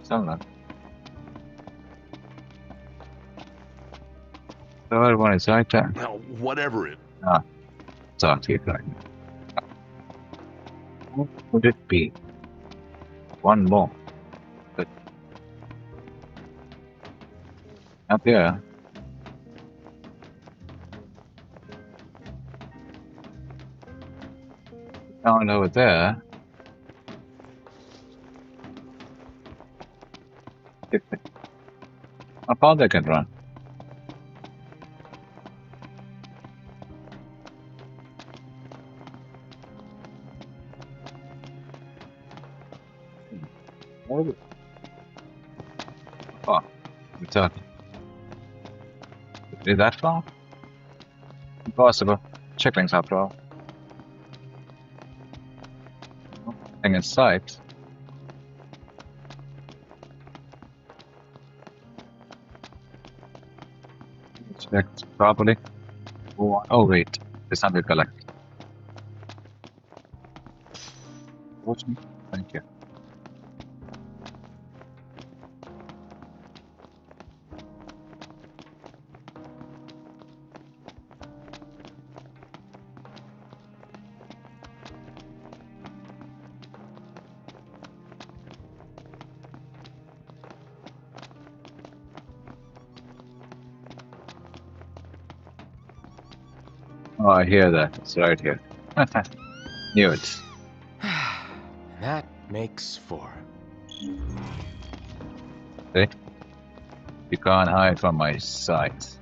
Somewhere. Third one is right there. Now, whatever it. Ah, talk to you right now. What would it be? One more. But up here. Down over there. How far they can run? Oh, we're talking. Is that far? Impossible. Chicklings after all. Nothing in sight. Checked properly. Oh wait, there's something to collect. Watch me. Thank you. Oh, I hear that. It's right here. Knew it. That makes 4. See? You can't hide from my sight.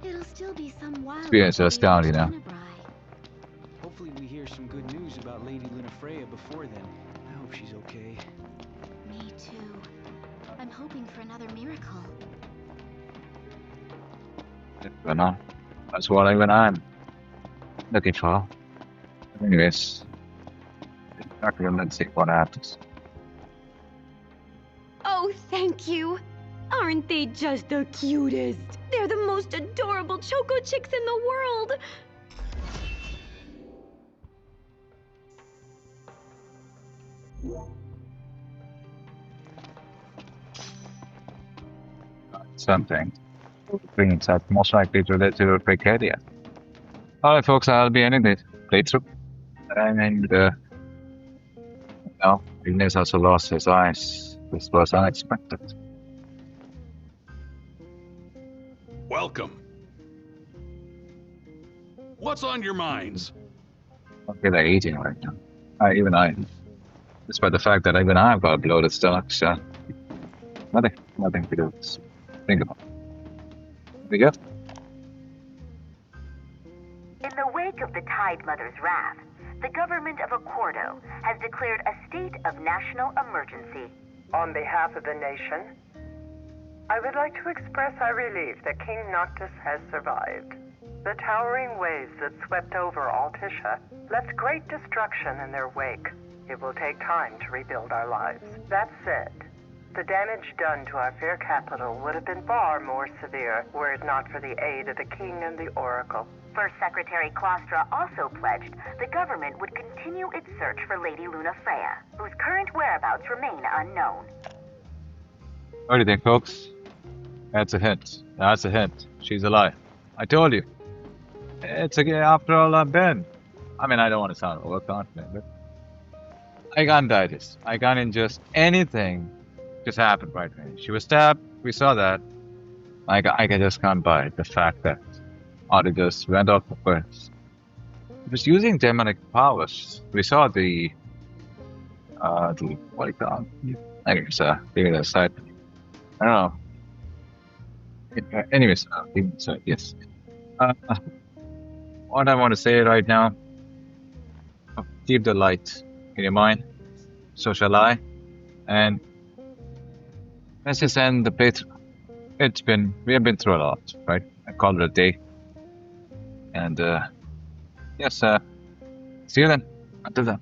It'll still be some while. Experience is astounding now. Hopefully we hear some good news about Lady Lunafreya before then. I hope she's okay. Me too. I'm hoping for another miracle. But no, that's what even I'm looking for. Anyways, let's see what happens. Oh, thank you. Aren't they just the cutest? They're the most adorable choco chicks in the world. Something. Things that most likely related to Precaria. Alright folks, I'll be ending this playthrough. And now Ignis also lost his eyes. This was unexpected. Welcome. What's on your minds? Okay, they're eating right now. Even I. Despite the fact that even I've got a bloated stomach, so nothing to do with this. Think about it. Here we go. In the wake of the Tide Mother's wrath, the government of Accordo has declared a state of national emergency. On behalf of the nation, I would like to express our relief that King Noctis has survived. The towering waves that swept over Altissia left great destruction in their wake. It will take time to rebuild our lives. That said, The damage done to our fair capital would have been far more severe were it not for the aid of the king and the oracle. First Secretary Claustra also pledged the government would continue its search for Lady Lunafreya, whose current whereabouts remain unknown. What do you think, folks? That's a hint. That's a hint. She's alive. I told you. It's again, after all, Ben. I mean, I don't want to sound overconfident, but I can't die this. I can't ingest anything. Just happened right away. She was stabbed. We saw that. I just can't buy the fact that Otto just went off the first. He was using demonic powers. We saw the what do you call it? I guess leave it aside. I don't know. Anyways, leave it aside. Yes. What I want to say right now. Keep the light in your mind. So shall I. And let's just end the playthrough. We have been through a lot, right? I call it a day. And yes, see you then. Until then.